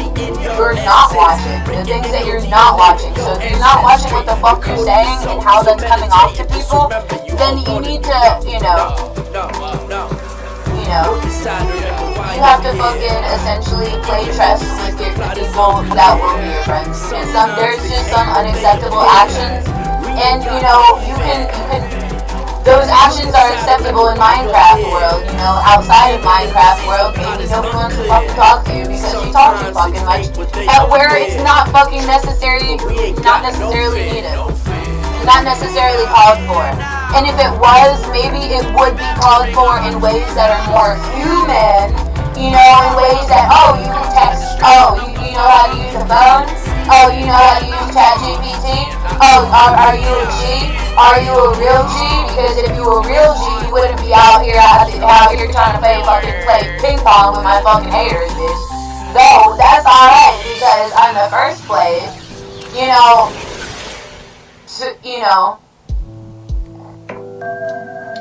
you're not watching, the things that you're not watching. So if you're not watching what the fuck you're saying and how that's coming off to people, then you need to, you you have to fucking essentially play chess with your people that will be your friends. And there's just some unacceptable actions, and you know, you can those actions are acceptable in Minecraft world. You know, outside of Minecraft world, maybe nobody wants to fucking talk to you because you talk too fucking much. And where it's not fucking necessarily needed. Not necessarily called for. And if it was, maybe it would be called for in ways that are more human, you know, in ways that, oh, you can text, oh, you know how to use a phone, oh, you know how to use ChatGPT, oh, are you a G? Are you a real G? Because if you were a real G, you wouldn't be out here trying to play ping pong with my fucking haters, bitch. Though, that's alright, because in the first place, you know,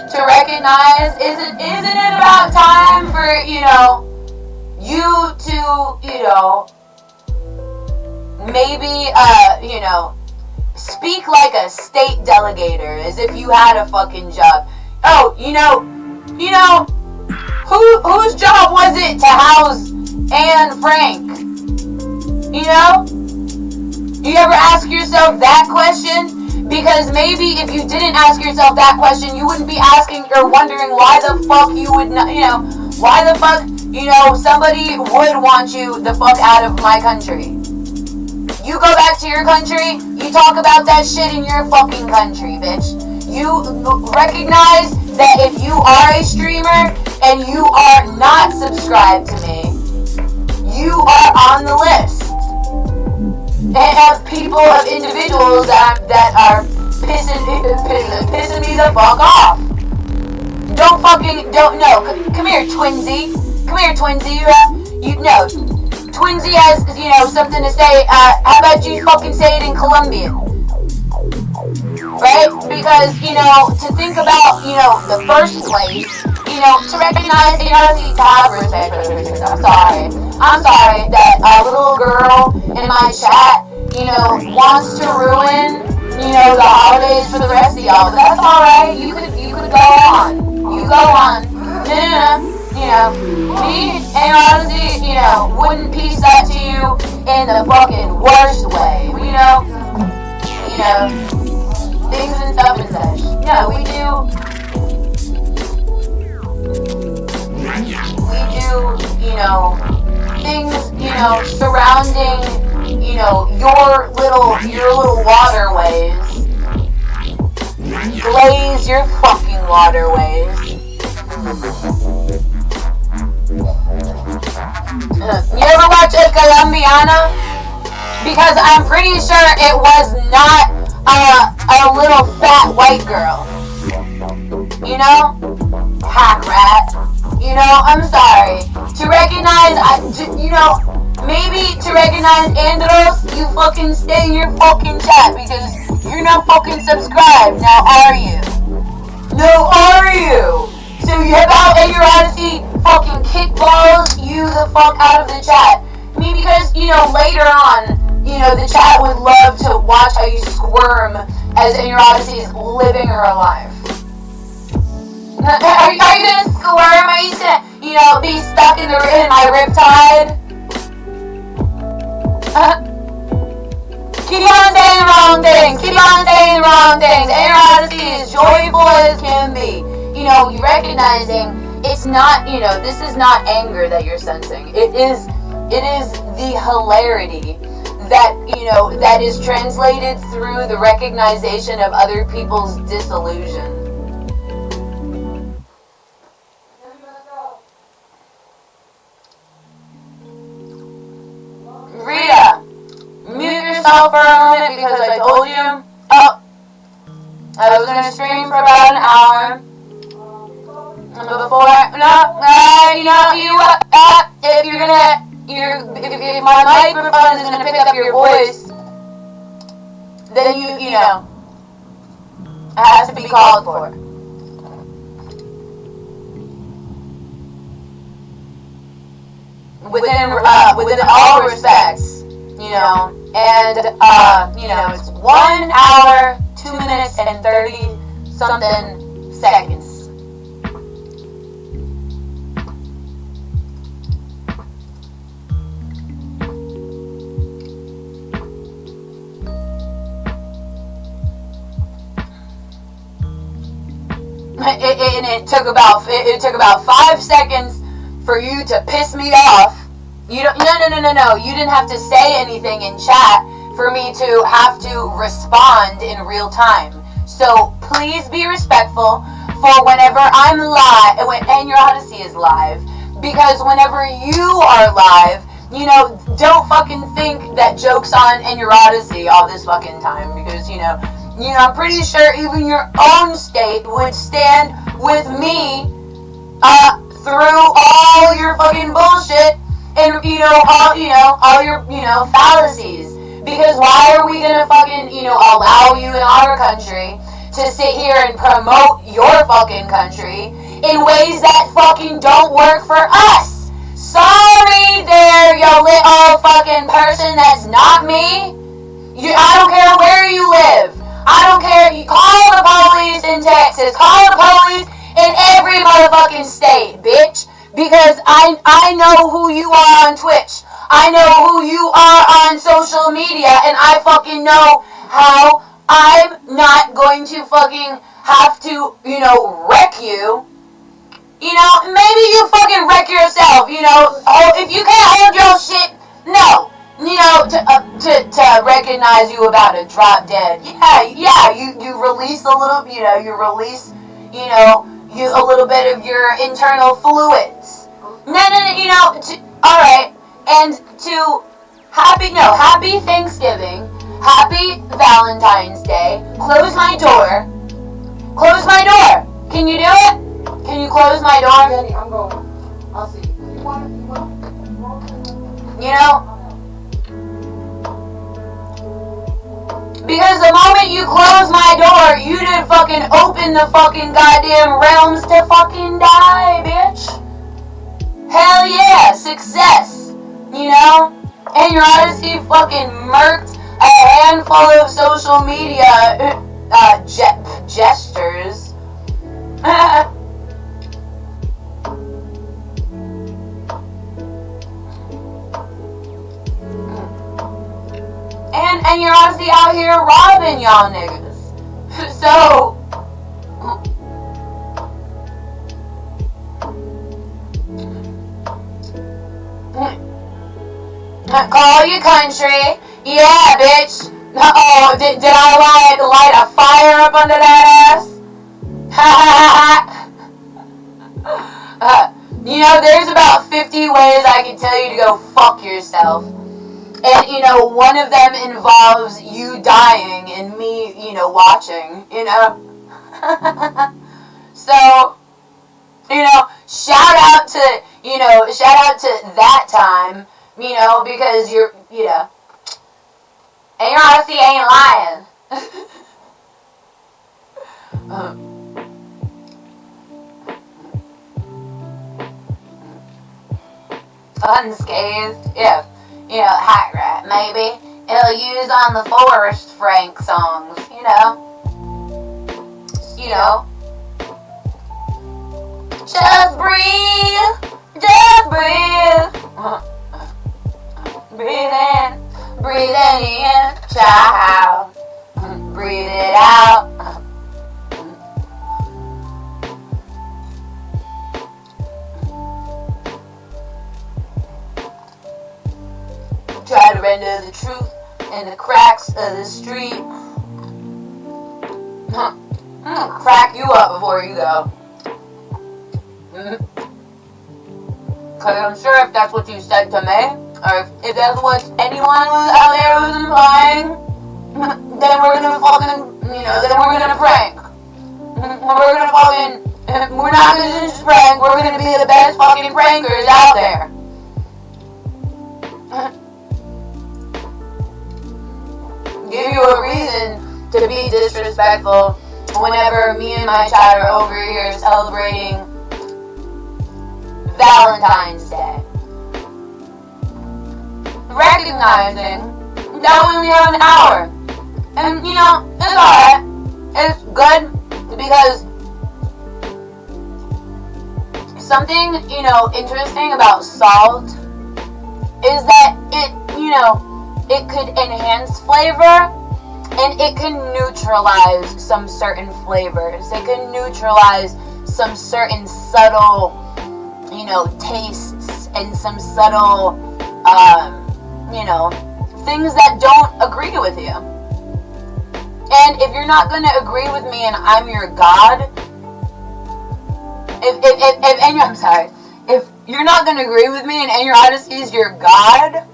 to recognize, isn't it about time for, you know, you to, you know, maybe, you know, speak like a state delegator, as if you had a fucking job. Oh, you know, whose job was it to house Anne Frank? You know? You ever ask yourself that question? Because maybe if you didn't ask yourself that question, you wouldn't be asking or wondering why the fuck you would not, you know, why the fuck, you know, somebody would want you the fuck out of my country. You go back to your country, you talk about that shit in your fucking country, bitch. You recognize that if you are a streamer and you are not subscribed to me, you are on the list. And of individuals that are pissing me the fuck off. Come here, Twinsy. You know, Twinsy has, you know, something to say. How about you fucking say it in Colombian? Right? Because, you know, to think about, you know, the first place, you know, to recognize, you know, to have respect. I'm sorry that a little girl in my chat, you know, wants to ruin, you know, the holidays for the rest of y'all. But that's alright. You could go on. You go on. No. You know, me and honestly, you know, wouldn't piece that to you in the fucking worst way. You know, things and stuff and such. No, we do, you know, things, surrounding, your little waterways. Blaze your fucking waterways. You ever watch a Colombiana? Because I'm pretty sure it was not a little fat white girl. Hack rat. I'm sorry. To recognize, maybe to recognize Andros, you fucking stay in your fucking chat because you're not fucking subscribed. Now are you? No, are you? So how about ennyarodasi fucking kickballs you the fuck out of the chat? I mean, because, later on, the chat would love to watch how you squirm as ennyarodasi is living her life. Are you gonna squirm? Are you gonna, be stuck in my riptide? Keep on saying the wrong things. Keep on saying the wrong things. ennyarodasi is joyful as can be. You recognizing it's not, this is not anger that you're sensing. It is the hilarity that, that is translated through the recognition of other people's disillusion. Rita, mute yourself for a moment because I told you. I was going to stream for about an hour. Before, if my microphone is gonna pick up your voice, then it has to be called for. Within all respects, and it's 1 hour, 2 minutes, and 30 something seconds. And it took about 5 seconds for you to piss me off. No. You didn't have to say anything in chat for me to have to respond in real time. So please be respectful for whenever I'm live, when ennyarodasi is live, because whenever you are live, don't fucking think that joke's on ennyarodasi all this fucking time, because I'm pretty sure even your own state would stand with me through all your fucking bullshit and all your fallacies. Because why are we gonna fucking allow you in our country to sit here and promote your fucking country in ways that fucking don't work for us? Sorry there, you little fucking person that's not me. I don't care where you live. I don't care. You call the police in Texas. Call the police in every motherfucking state, bitch. Because I know who you are on Twitch. I know who you are on social media. And I fucking know how I'm not going to fucking have to, wreck you. Maybe you fucking wreck yourself. If you can't hold your shit, no. To recognize you about to drop dead. Yeah, you release a little, you release, a little bit of your internal fluids. Alright, and to happy Thanksgiving, happy Valentine's Day, close my door, can you do it? Can you close my door? Jenny, I'm going. I'll see. Because the moment you close my door, you didn't fucking open the fucking goddamn realms to fucking die, bitch. Hell yeah, success. ennyarodasi fucking murked a handful of social media gestures. And you're honestly out here robbing y'all niggas. So Call your country. Yeah, bitch. Oh, did I light a fire up under that ass? There's about 50 ways I can tell you to go fuck yourself. And, one of them involves you dying and me, watching, So, shout out to that time, because you're, ennyarodasi ain't lying. Unscathed, yeah. Hat rat, maybe. It'll use on the Forrest Frank songs, Just breathe. Breathe in, child. Breathe it out. Try to render the truth in the cracks of the street. Crack you up before you go. Because I'm sure if that's what you said to me, or if that's what anyone out there was implying, then we're gonna prank. We're not gonna just prank, we're gonna be the best fucking prankers out there. Give you a reason to be disrespectful whenever me and my child are over here celebrating Valentine's Day. Recognizing that we only have an hour. And, it's alright. It's good because something, interesting about salt is that it could enhance flavor and it can neutralize some certain flavors. It can neutralize some certain subtle, tastes and some subtle, things that don't agree with you. And if you're not going to agree with me and I'm your God, if you're not going to agree with me and ennyarodasi is your God,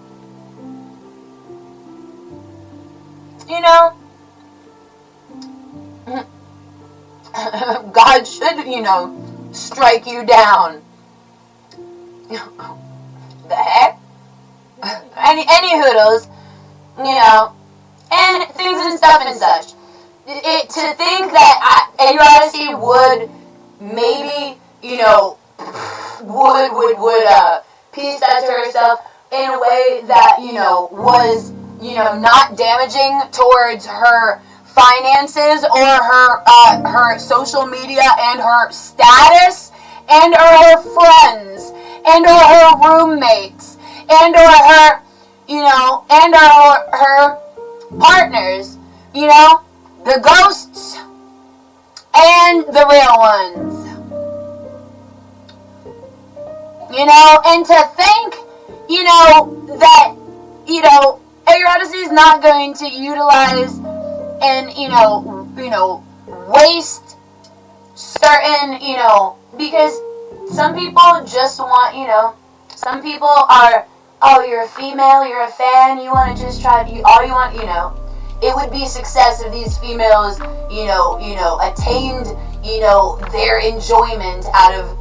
God should, strike you down. The heck? Any hoodles, and things and stuff and such. To think that ennyarodasi would maybe, would piece that to herself in a way that, was, not damaging towards her finances or her social media and her status and or her friends and or her roommates and or her, and or her partners, the ghosts and the real ones. And to think, that, ennyarodasi is not going to utilize and, waste certain, because some people just want, some people are, oh, you're a female, you're a fan, you want to just try, all you want, it would be success if these females, attained, their enjoyment out of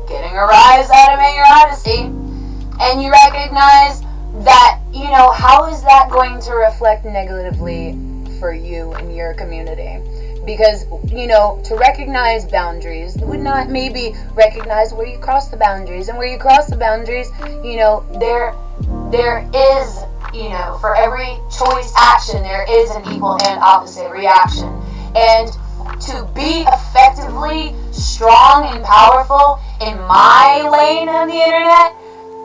getting a rise out of ennyarodasi, and you recognize that, how is that going to reflect negatively for you and your community? Because, to recognize boundaries would not maybe recognize where you cross the boundaries, and where you cross the boundaries, there is, for every choice action, there is an equal and opposite reaction. And to be effectively strong and powerful in my lane of the internet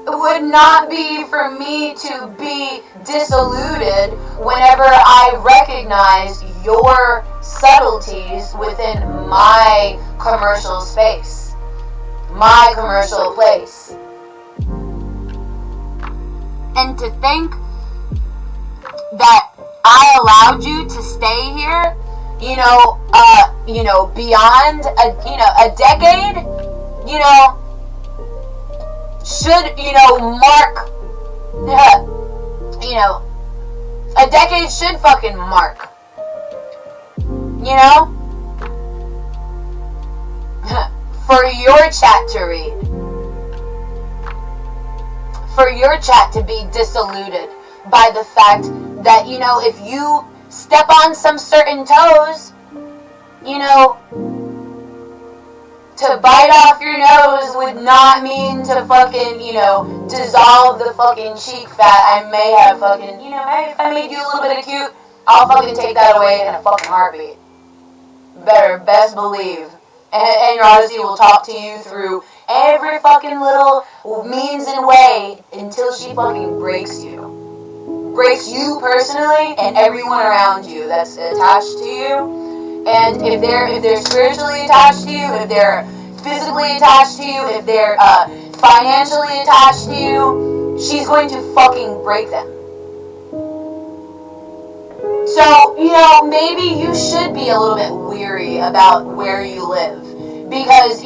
would not be for me to be disillusioned whenever I recognize your subtleties within my commercial space, my commercial place. And to think that I allowed you to stay here, beyond a decade, should, mark, a decade should fucking mark, for your chat to read, for your chat to be disillusioned by the fact that, if you step on some certain toes, to bite off your nose would not mean to fucking, dissolve the fucking cheek fat. I may have fucking, if I made you a little bit of cute, I'll fucking take that away in a fucking heartbeat. Best believe. And your Odyssey will talk to you through every fucking little means and way until she fucking breaks you. Breaks you personally and everyone around you that's attached to you. And if they're spiritually attached to you, if they're physically attached to you, if they're financially attached to you, she's going to fucking break them. So, maybe you should be a little bit weary about where you live. Because,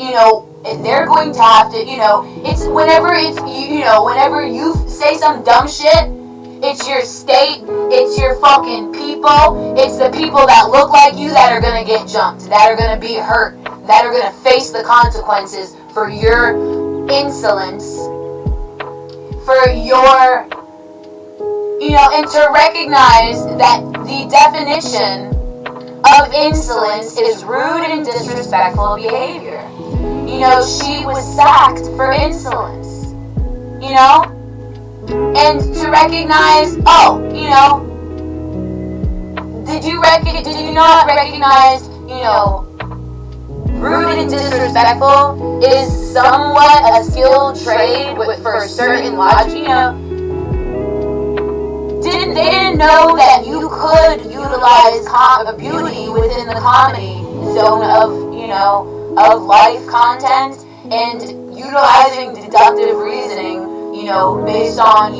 they're going to have to, it's whenever you say some dumb shit, it's your state, it's your fucking people, it's the people that look like you that are gonna get jumped, that are gonna be hurt, that are gonna face the consequences for your insolence, for your, and to recognize that the definition of insolence is rude and disrespectful behavior. She was sacked for insolence, and to recognize, did you not recognize, rude and disrespectful is somewhat a skilled trade for a certain logic, They didn't know that you could utilize beauty within the comedy zone of life content, and utilizing deductive reasoning, based on,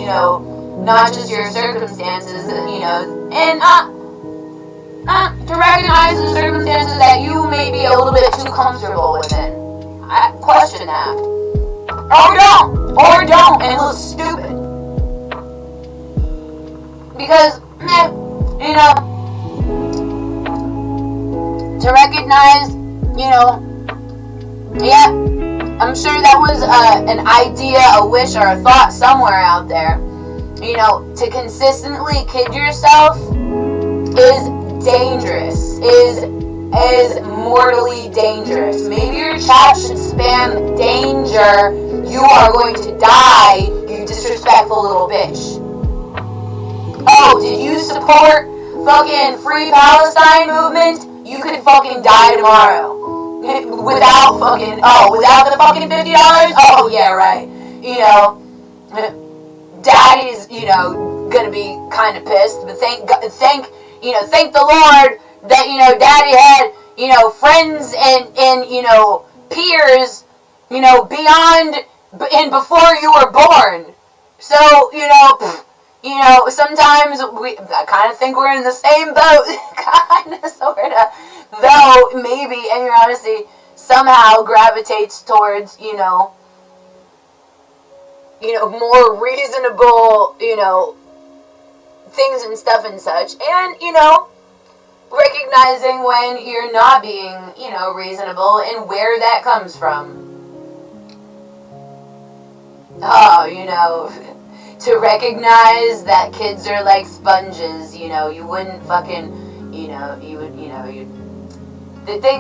not just your circumstances, and to recognize the circumstances that you may be a little bit too comfortable within. I question that. Or don't, and look stupid. Because, to recognize, I'm sure that was an idea, a wish, or a thought somewhere out there. To consistently kid yourself is dangerous, is mortally dangerous. Maybe your chat should spam danger, you are going to die, you disrespectful little bitch. Oh, did you support fucking Free Palestine movement? You could fucking die tomorrow. Without the fucking $50? Oh, yeah, right. Daddy's, gonna be kind of pissed, but thank the Lord that, Daddy had, friends and peers, beyond and before you were born. So, sometimes I kind of think we're in the same boat, kind of, sort of, though maybe ennyarodasi somehow gravitates towards, more reasonable, things and stuff and such, and, recognizing when you're not being, reasonable and where that comes from. Oh, to recognize that kids are like sponges, you wouldn't fucking,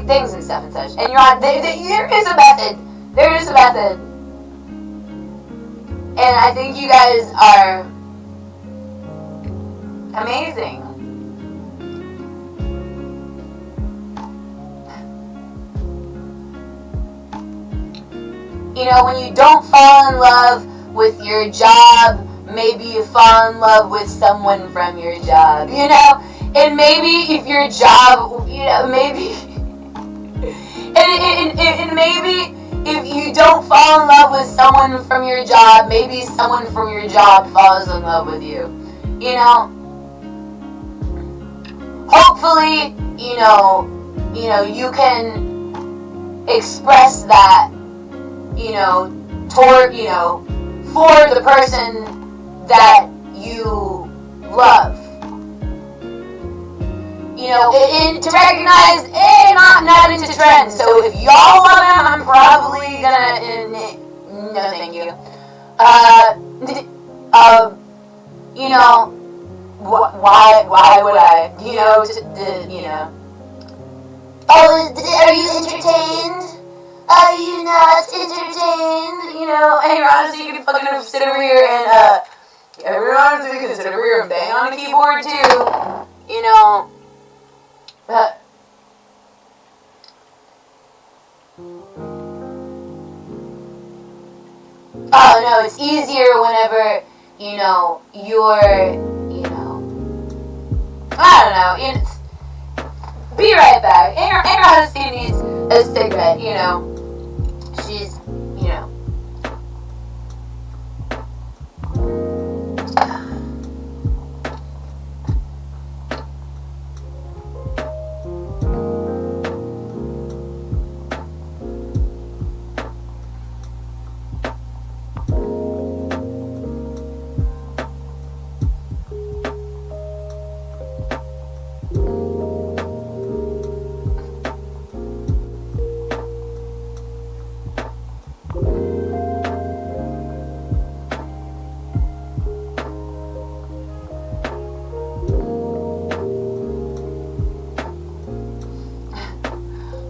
things and stuff and such. And there is a method. There is a method. And I think you guys are amazing. When you don't fall in love with your job, maybe you fall in love with someone from your job, and maybe if your job, maybe, and maybe if you don't fall in love with someone from your job, maybe someone from your job falls in love with you. You know, hopefully, you know, you can express that, you know, toward, you know, for the person that you love. You know, and to recognize, hey, not into trends. So if y'all love him, I'm probably gonna, no thank you. You know, why would I, you know, you know. Oh, are you entertained? Are you not entertained? You know, and honestly, you can fucking sit over here and, everyone can sit over here and bang on a keyboard too. You know, oh no, it's easier whenever, you know, you're, you know, I don't know, you know, be right back. Ennyarodasi needs a cigarette, you know. She's, you know.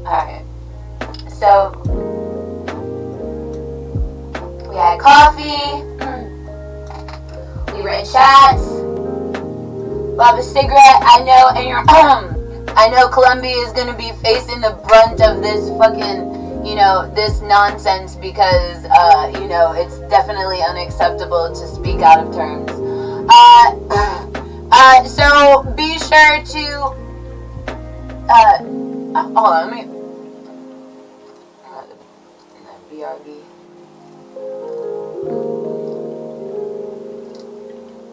Alright, so we had coffee, we read chats, we'll have a cigarette. I know Colombia is gonna be facing the brunt of this fucking, you know, this nonsense because, you know, it's definitely unacceptable to speak out of terms. So be sure to, hold on, let me, BRB.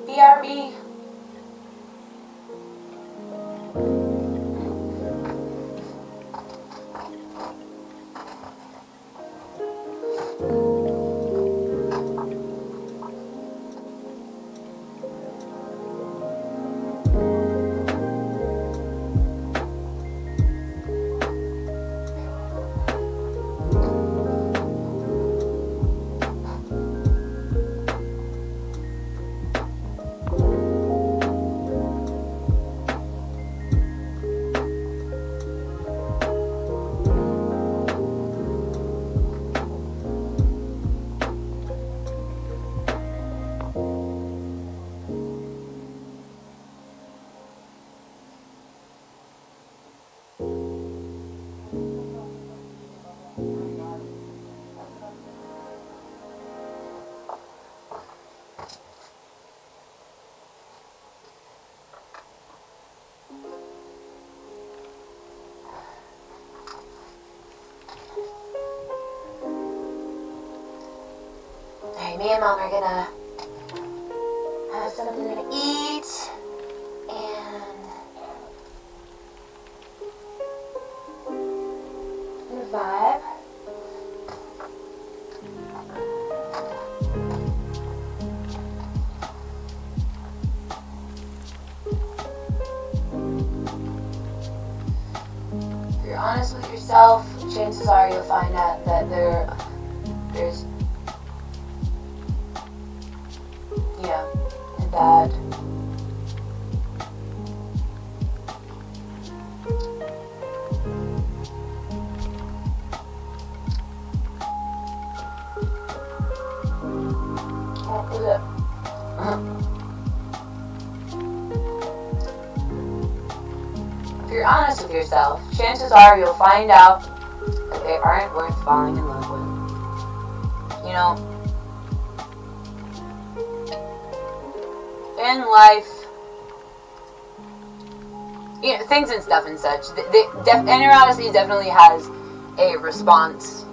BRB. Me and Mom are gonna have something to eat and vibe. If you're honest with yourself, chances are you'll find out that there's bad. What was it? If you're honest with yourself, chances are you'll find out that they aren't worth falling in love with. You know, in life, you know, things and stuff and such, ennyarodasi definitely has a response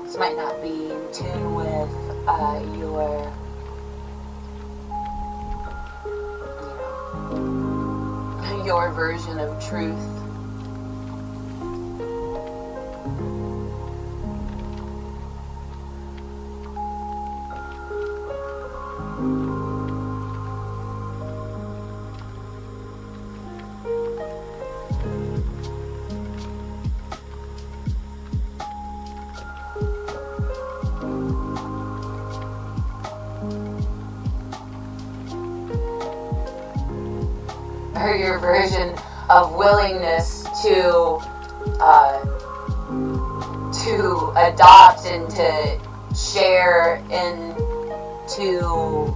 This might not be in tune with your version of truth. Or your version of willingness to adopt and to share and to,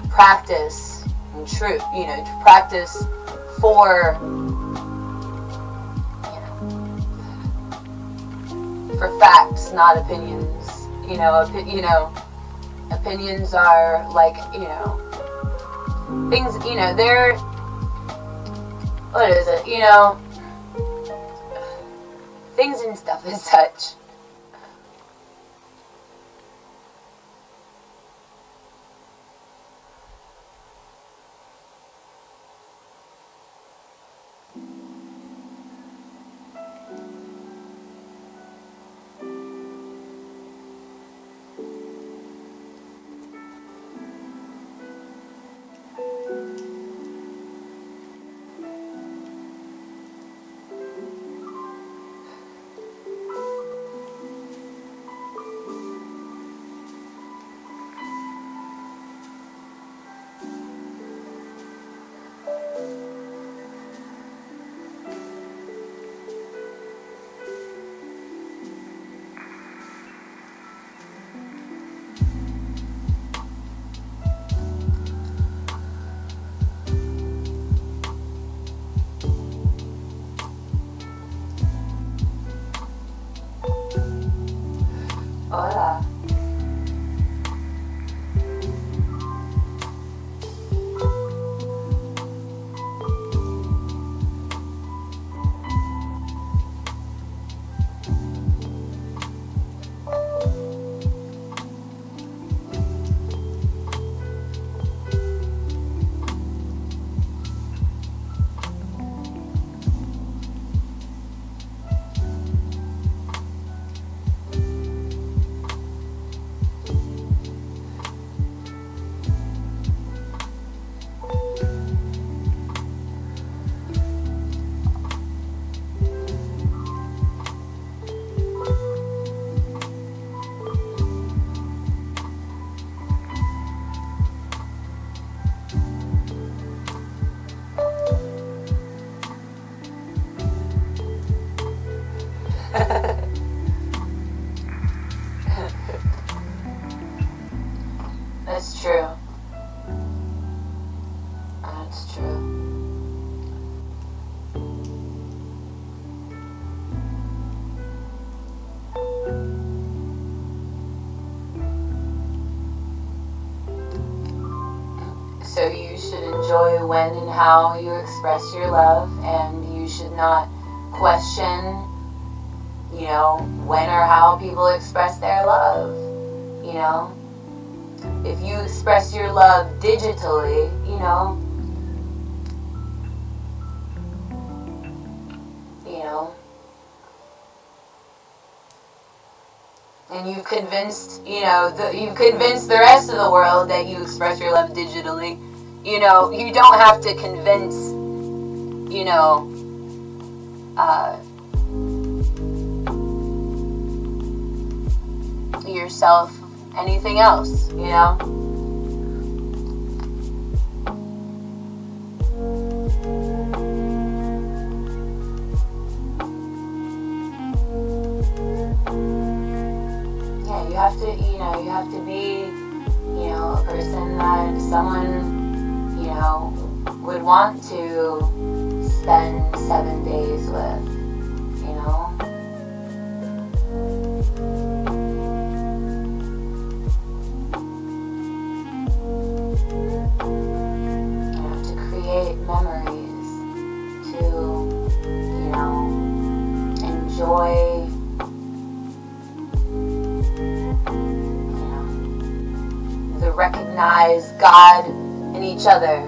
practice and truth, to practice for, for facts, not opinions. Opinions are like, things, they're, what is it, things and stuff as such. Hola. That's true. That's true. So you should enjoy when and how you express your love, and you should not question, when or how people express their love, If you express your love digitally, and you've convinced, you've convinced the rest of the world that you express your love digitally, you don't have to convince, yourself anything else, Yeah, you have to be, a person that someone, would want to spend 7 days with, to create memories, to joy, to recognize God in each other,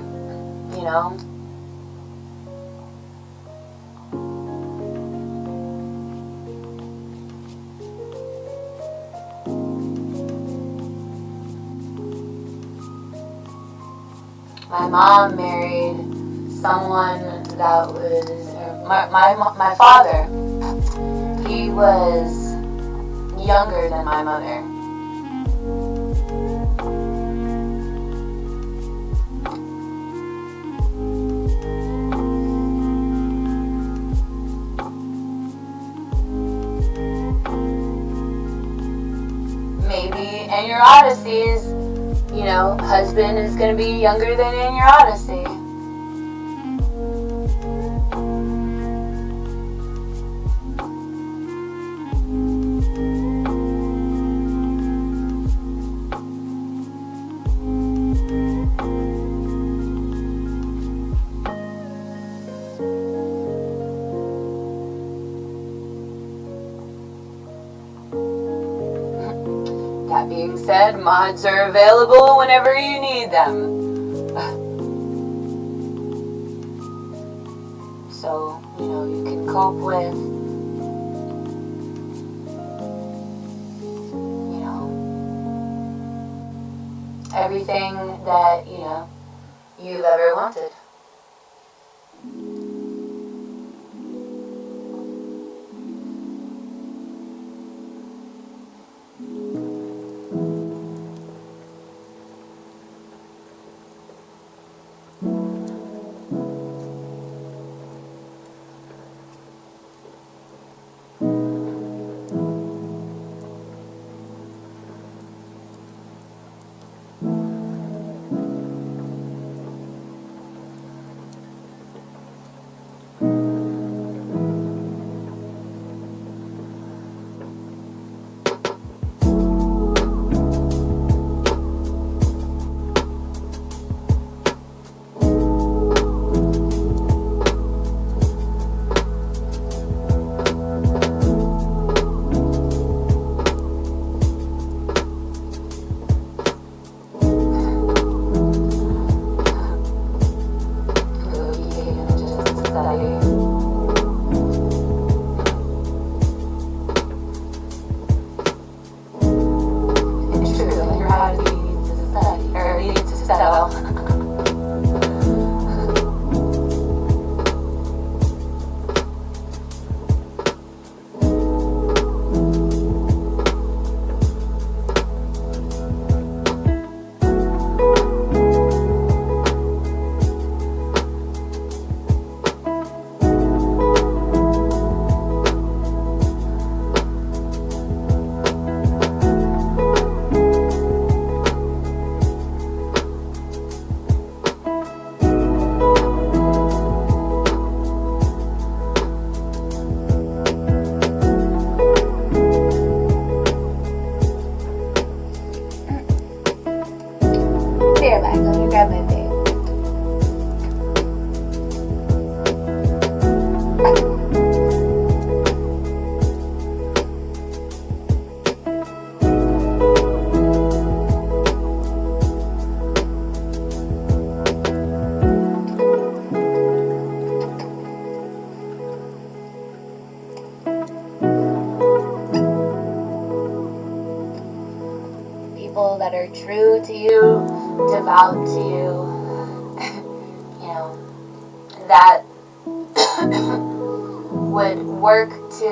you know. My mom married someone that was, my father, he was younger than my mother. Maybe ennyarodasi's, you know, husband is going to be younger than ennyarodasi. That being said, mods are available whenever you need them. So, you know, you can cope with, you know, everything that, you know, you've ever wanted. Here, back. Let me grab my bag. People that are true to you, devout to you, you know, that would work to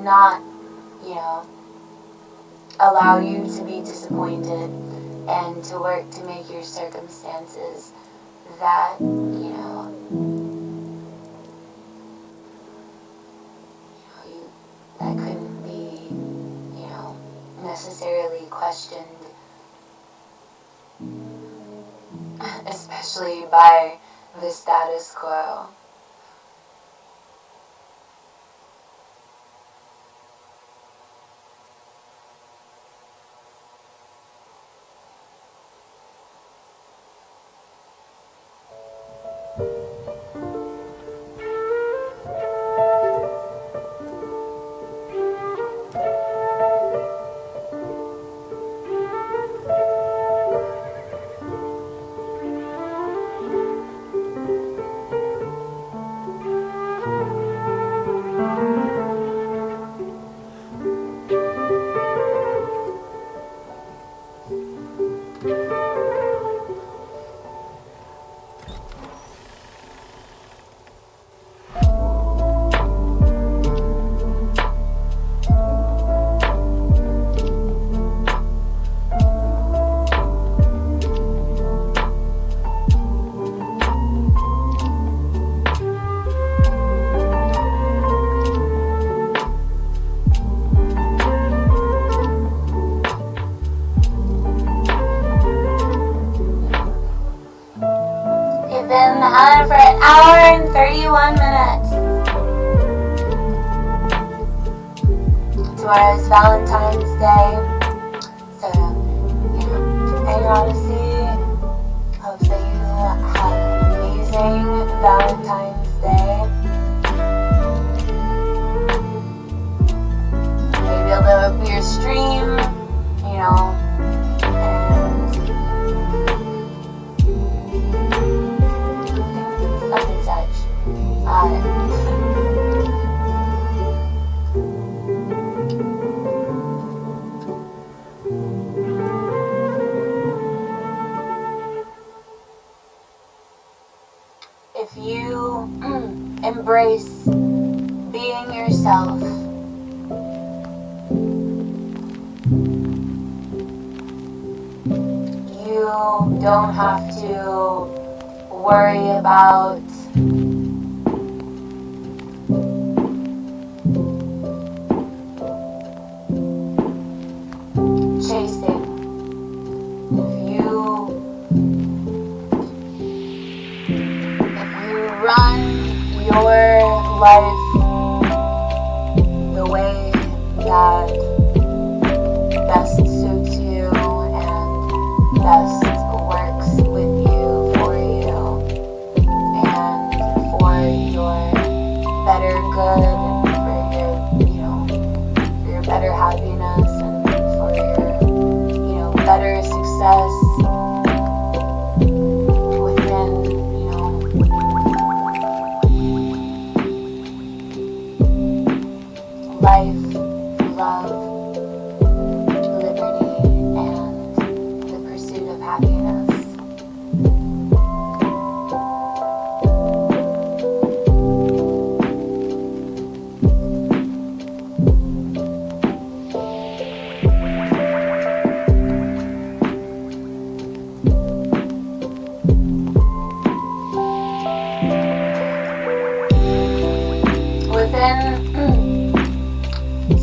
not, you know, allow you to be disappointed and to work to make your circumstances that, you know, that couldn't be, you know, necessarily questioned, especially by the status quo. on for an hour and 31 minutes. Tomorrow is Valentine's Day. So, ennyarodasi. Hope that you have an amazing Valentine's Day. Maybe a little bit your stream, and stuff and such. If you embrace being yourself, you don't have to worry about chasing. If you run your life the way that best suits you and best works with you, for you, and for your better good, for your better happiness, and for your better success within life, love, liberty, and the pursuit of happiness. Within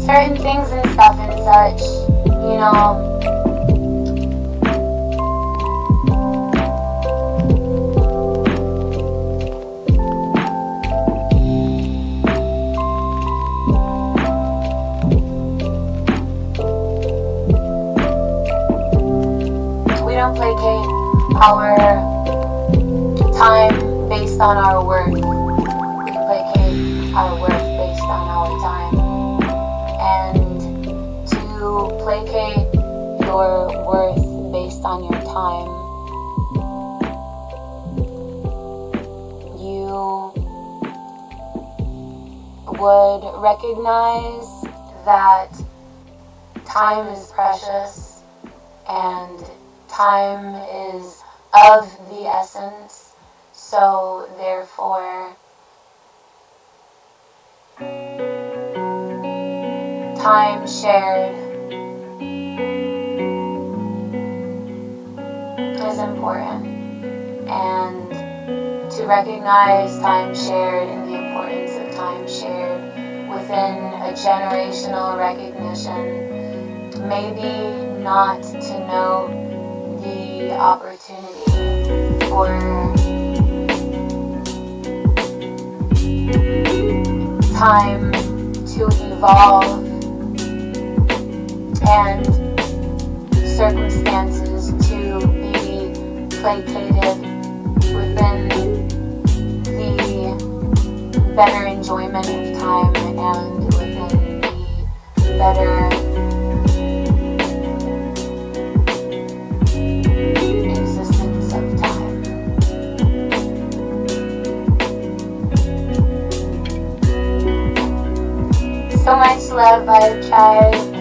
certain things and stuff and such, we don't placate our time based on our worth. We placate our worth based on our time. And to placate your worth based on your time, you would recognize that time is precious and time is of the essence. So therefore, time shared is important, and to recognize time shared and the importance of time shared within a generational recognition, maybe not to note the opportunity for time to evolve and circumstances to be placated within the better enjoyment of time and within the better existence of time. So much love, Vibe Tribe.